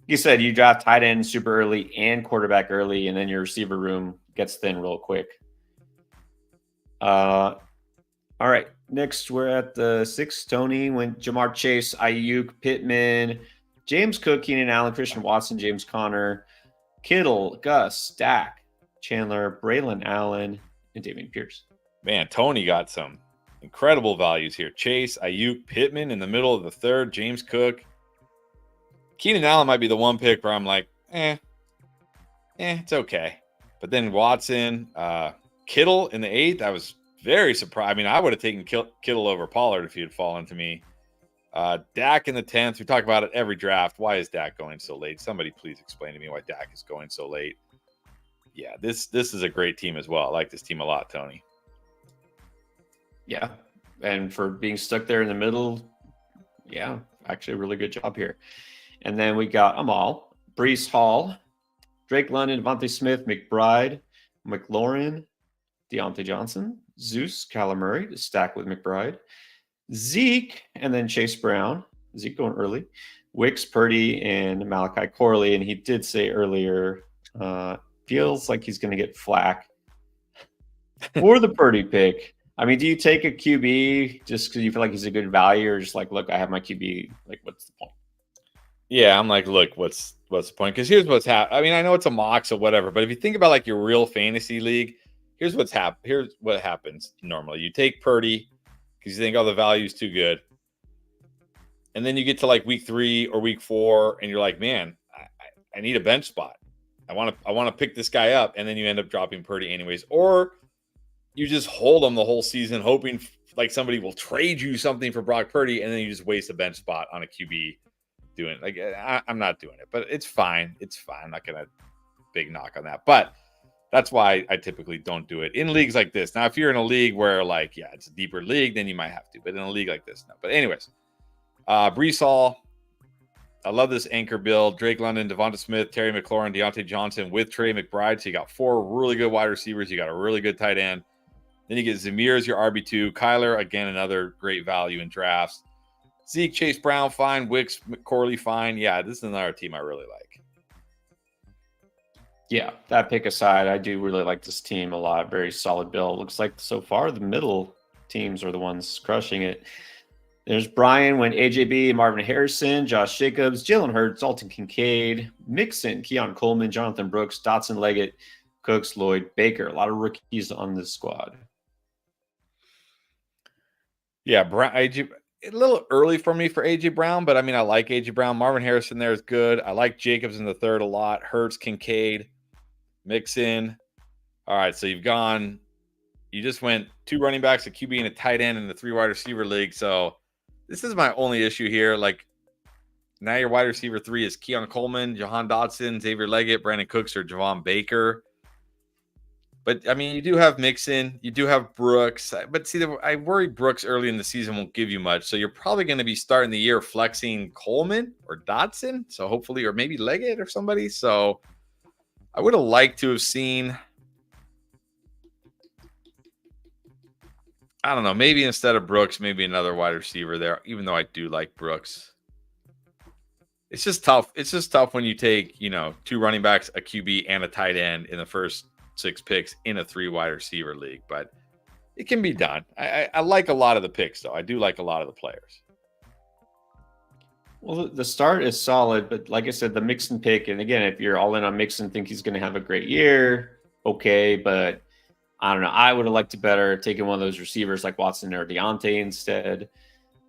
you said you draft tight end super early and quarterback early, and then your receiver room gets thin real quick. All right. Next, we're at the 6th. Tony went Jamar Chase, Ayuk, Pittman, James Cook, Keenan Allen, Christian Watson, James Conner, Kittle, Gus, Dak, Chandler, Braylon Allen, and Dameon Pierce. Man, Tony got some incredible values here. Chase, Ayuk, Pittman in the middle of the 3rd, James Cook. Keenan Allen might be the one pick where I'm like, it's okay. But then Watson, Kittle in the 8th, I was very surprised. I mean, I would have taken Kittle over Pollard if he had fallen to me. Dak in the 10th. We talk about it every draft. Why is Dak going so late? Somebody please explain to me why Dak is going so late. Yeah, this is a great team as well. I like this team a lot, Tony. Yeah, and for being stuck there in the middle, yeah, actually a really good job here. And then we got Amal, Brees Hall, Drake London, Devontae Smith, McBride, McLaurin, Deontay Johnson, Zeus, Kyler Murray to stack with McBride, Zeke, and then Chase Brown. Zeke going early. Wicks, Purdy, and Malachi Corley. And he did say earlier, feels like he's going to get flack for the Purdy pick. I mean, do you take a QB just because you feel like he's a good value, or just like, look, I have my QB. Like, what's the point? Yeah, I'm like, look, what's the point? Because here's what's happening. I mean, I know it's a mock, so whatever. But if you think about like your real fantasy league, here's what happens normally. You take Purdy because you think, oh, the value's too good. And then you get to like week 3 or week 4, and you're like, man, I need a bench spot. I want to pick this guy up, and then you end up dropping Purdy anyways. Or you just hold him the whole season, hoping like somebody will trade you something for Brock Purdy, and then you just waste a bench spot on a QB doing it. Like, I'm not doing it, but it's fine. It's fine. I'm not going to big knock on that. But that's why I typically don't do it in leagues like this. Now, if you're in a league where like, yeah, it's a deeper league, then you might have to. But in a league like this, no. But anyways, Brees Hall, I love this anchor build. Drake London, Devonta Smith, Terry McLaurin, Deontay Johnson with Trey McBride. So you got 4 really good wide receivers. You got a really good tight end. Then you get Zamir as your RB2. Kyler, again, another great value in drafts. Zeke, Chase Brown, fine. Wicks, Corley, fine. Yeah, this is another team I really like. Yeah, that pick aside, I do really like this team a lot. Very solid build. Looks like so far the middle teams are the ones crushing it. There's Brian went AJB, Marvin Harrison, Josh Jacobs, Jalen Hurts, Dalton Kincaid, Mixon, Keon Coleman, Jonathan Brooks, Dotson Leggett, Cooks, Lloyd, Baker. A lot of rookies on this squad. Yeah, AJ, a little early for me for AJ Brown, but I mean, I like AJ Brown. Marvin Harrison there is good. I like Jacobs in the third a lot. Hurts, Kincaid, Mixon. All right, so you just went 2 running backs, a QB, and a tight end in the 3 wide receiver league. So this is my only issue here. Like, now your wide receiver 3 is Keon Coleman, Jahan Dotson, Xavier Leggett, Brandon Cooks, or Javon Baker. But, I mean, you do have Mixon. You do have Brooks. But, see, I worry Brooks early in the season won't give you much. So you're probably going to be starting the year flexing Coleman or Dotson. So hopefully, or maybe Leggett or somebody. So I would have liked to have seen, I don't know, maybe instead of Brooks, maybe another wide receiver there, even though I do like Brooks. It's just tough. It's just tough when you take, 2 running backs, a QB, and a tight end in the first 6 picks in a 3 wide receiver league, but it can be done. I like a lot of the picks, though. I do like a lot of the players. Well, the start is solid, but like I said, the Mixon pick, and again, if you're all in on Mixon, think he's going to have a great year, okay, but I don't know. I would have liked to better taking one of those receivers like Watson or Deontay instead.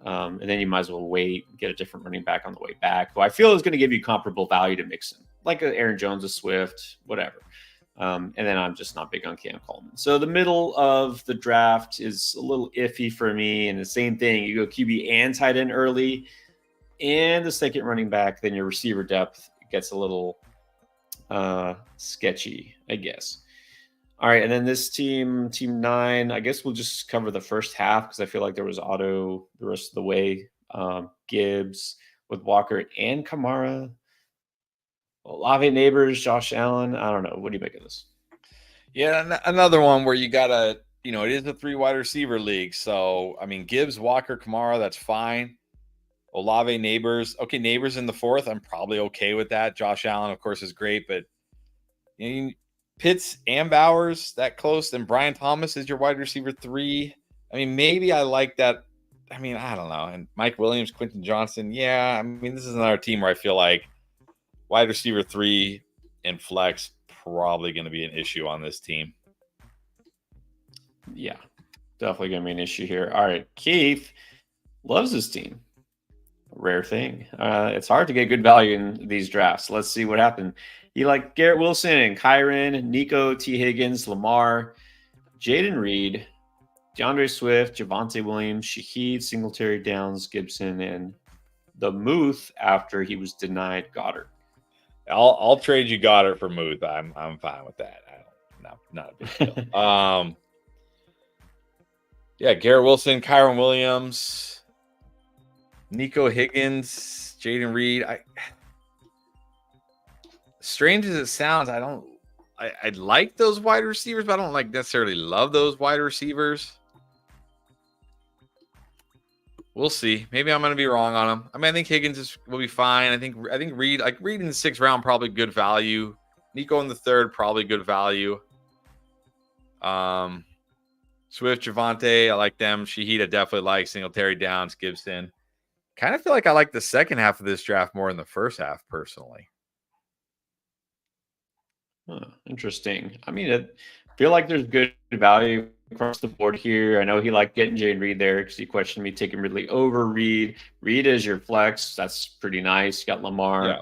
And then you might as well wait, get a different running back on the way back, who I feel is going to give you comparable value to Mixon, like Aaron Jones, a Swift, whatever. And then I'm just not big on Cam Coleman. So the middle of the draft is a little iffy for me. And the same thing, you go QB and tight end early, and the second running back, then your receiver depth gets a little sketchy, I guess. All right, and then this team 9, I guess we'll just cover the first half because I feel like there was auto the rest of the way. Gibbs with Walker and Kamara. Olave Neighbors, Josh Allen. I don't know. What do you make of this? Yeah, another one where you got to, it is a 3 wide receiver league. So, I mean, Gibbs, Walker, Kamara, that's fine. Olave, Neighbors. Okay, Neighbors in the 4th. I'm probably okay with that. Josh Allen, of course, is great, but Pitts and Bowers that close, then Brian Thomas is your wide receiver 3. I mean, maybe I like that. I mean, I don't know. And Mike Williams, Quentin Johnson. Yeah, I mean, this is another team where I feel like wide receiver 3 and flex probably going to be an issue on this team. Yeah, definitely going to be an issue here. All right, Keith loves his team. Rare thing. It's hard to get good value in these drafts. Let's see what happened. He liked Garrett Wilson and Kyron, Nico, T. Higgins, Lamar, Jaden Reed, DeAndre Swift, Javonte Williams, Shaheed, Singletary, Downs, Gibson, and the Muth after he was denied Goddard. I'll trade you Goddard for Muth. I'm fine with that. Not a big deal. Yeah, Garrett Wilson, Kyron Williams, Nico Higgins, Jaden Reed. Strange as it sounds, I like those wide receivers, but I don't necessarily love those wide receivers. We'll see. Maybe I'm going to be wrong on him. I mean, I think Higgins will be fine. I think Reed, Reed in the 6th round, probably good value. Nico in the 3rd, probably good value. Swift, Javonte, I like them. Shaheed, I definitely like. Singletary, Downs, Gibson. Kind of feel like I like the second half of this draft more than the first half, personally. Interesting. I mean, I feel like there's good value across the board here. I know he liked getting Jaden Reed there because he questioned me taking Ridley over Reed. Reed is your flex. That's pretty nice. You got Lamar,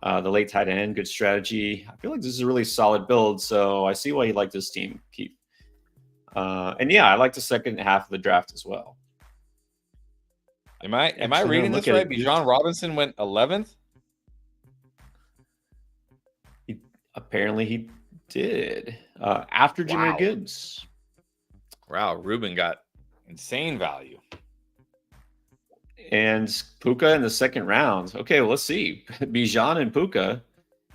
the late tight end, good strategy. I feel like this is a really solid build, so I see why you like this team, Keith. And yeah, I like the second half of the draft as well. Am I reading this right? Bijan Robinson went 11th? Apparently he did. After Jahmyr Gibbs. Wow, Ruben got insane value. And Puka in the 2nd round. Okay, well, let's see. Bijan and Puka.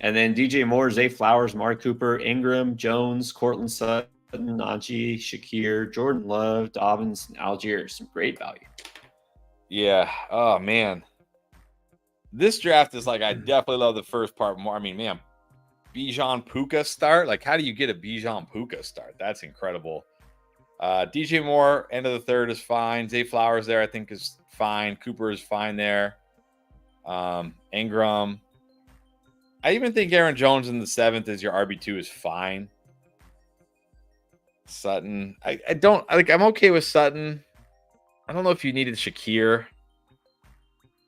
And then DJ Moore, Zay Flowers, Mari Cooper, Ingram, Jones, Cortland Sutton, Najee, Shakir, Jordan Love, Dobbins, and Algier. Some great value. Yeah. Oh, man. This draft is I definitely love the first part more. I mean, man, Bijan Puka start. How do you get a Bijan Puka start? That's incredible. DJ Moore, end of the third is fine. Zay Flowers there, I think, is fine. Cooper is fine there. Ingram. I even think Aaron Jones in the seventh as your RB2 is fine. Sutton. I don't like. I'm okay with Sutton. I don't know if you needed Shakir.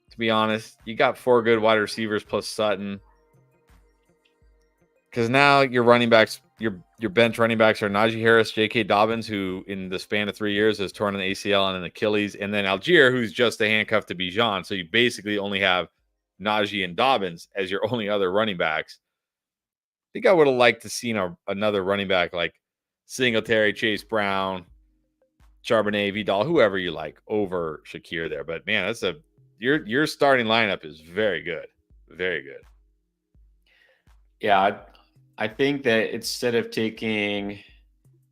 To be honest, you got 4 good wide receivers plus Sutton. Because now your running backs, your bench running backs are Najee Harris, J.K. Dobbins, who in the span of 3 years has torn an ACL and an Achilles, and then Algier, who's just a handcuff to Bijan. So you basically only have Najee and Dobbins as your only other running backs. I think I would have liked to seen another running back like Singletary, Chase Brown, Charbonnet, Vidal, whoever you like over Shakir there. But man, that's your starting lineup is very good. Very good. Yeah, I think that instead of taking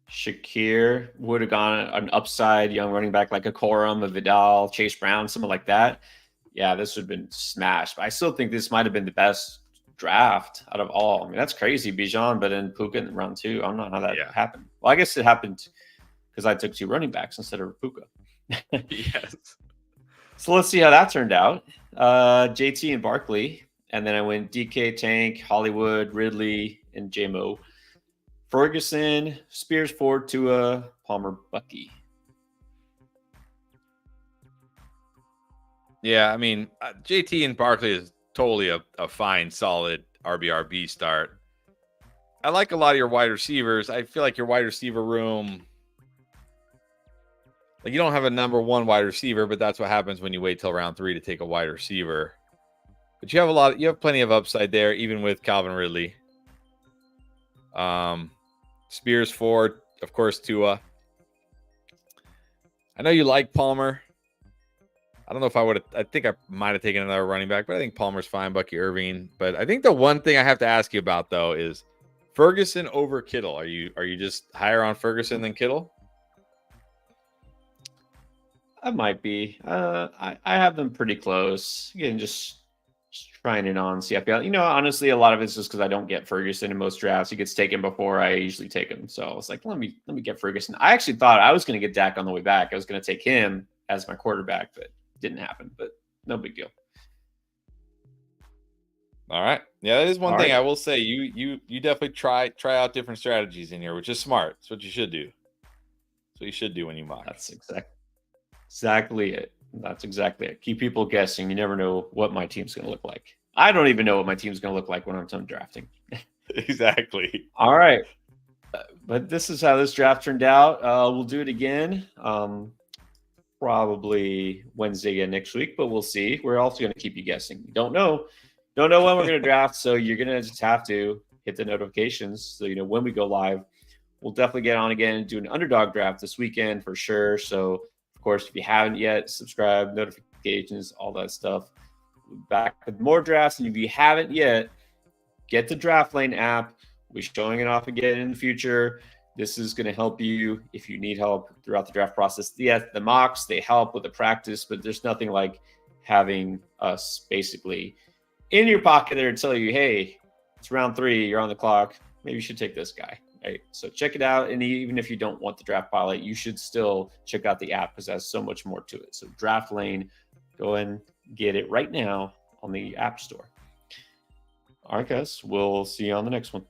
Shakir, would have gone an upside young running back like a Corum, a Vidal, Chase Brown, something like that. Yeah, this would have been smashed. But I still think this might have been the best draft out of all. I mean, that's crazy, Bijan, but then Puka in round 2. I don't know how that happened. Well, I guess it happened because I took 2 running backs instead of Puka. Yes. So let's see how that turned out. JT and Barkley. And then I went DK, Tank, Hollywood, Ridley, and JMO. Ferguson, Spears, Ford, Tua, Palmer, Bucky. Yeah, I mean, JT and Barkley is totally a fine, solid RB start. I like a lot of your wide receivers. I feel like your wide receiver room, like you don't have a number 1 wide receiver, but that's what happens when you wait till round 3 to take a wide receiver. But you have plenty of upside there, even with Calvin Ridley. Spears, Ford, of course, Tua. I know you like Palmer. I don't know if I think I might have taken another running back, but I think Palmer's fine, Bucky Irving. But I think the one thing I have to ask you about though is Ferguson over Kittle. Are you just higher on Ferguson than Kittle? I might be. I have them pretty close. Again, just trying it on, see. I feel, honestly, a lot of it's just because I don't get Ferguson in most drafts. He gets taken before I usually take him. So I was like, let me get Ferguson. I actually thought I was going to get Dak on the way back. I was going to take him as my quarterback, but didn't happen. But no big deal. All right. Yeah, that is one thing I will say. You definitely try out different strategies in here, which is smart. That's what you should do. That's what you should do when you mock. That's exactly it. That's exactly it. Keep people guessing. You never know what my team's going to look like. I don't even know what my team's going to look like when I'm done drafting. Exactly. All right. But this is how this draft turned out. We'll do it again. Probably Wednesday again next week, but we'll see. We're also going to keep you guessing. Don't know when we're going to draft. So you're going to just have to hit the notifications. So, when we go live, we'll definitely get on again and do an underdog draft this weekend for sure. So, of course, if you haven't yet, subscribe, notifications, all that stuff. Back with more drafts. And if you haven't yet, get the Draft Lane app. We'll be showing it off again in the future. This is going to help you if you need help throughout the draft process. Yeah, the mocks, they help with the practice, but there's nothing like having us basically in your pocket there to tell you, hey, it's round 3, you're on the clock. Maybe you should take this guy. Right? So check it out. And even if you don't want the draft pilot, you should still check out the app because it has so much more to it. So Draft Lane, go and get it right now on the App Store. All right, guys, we'll see you on the next one.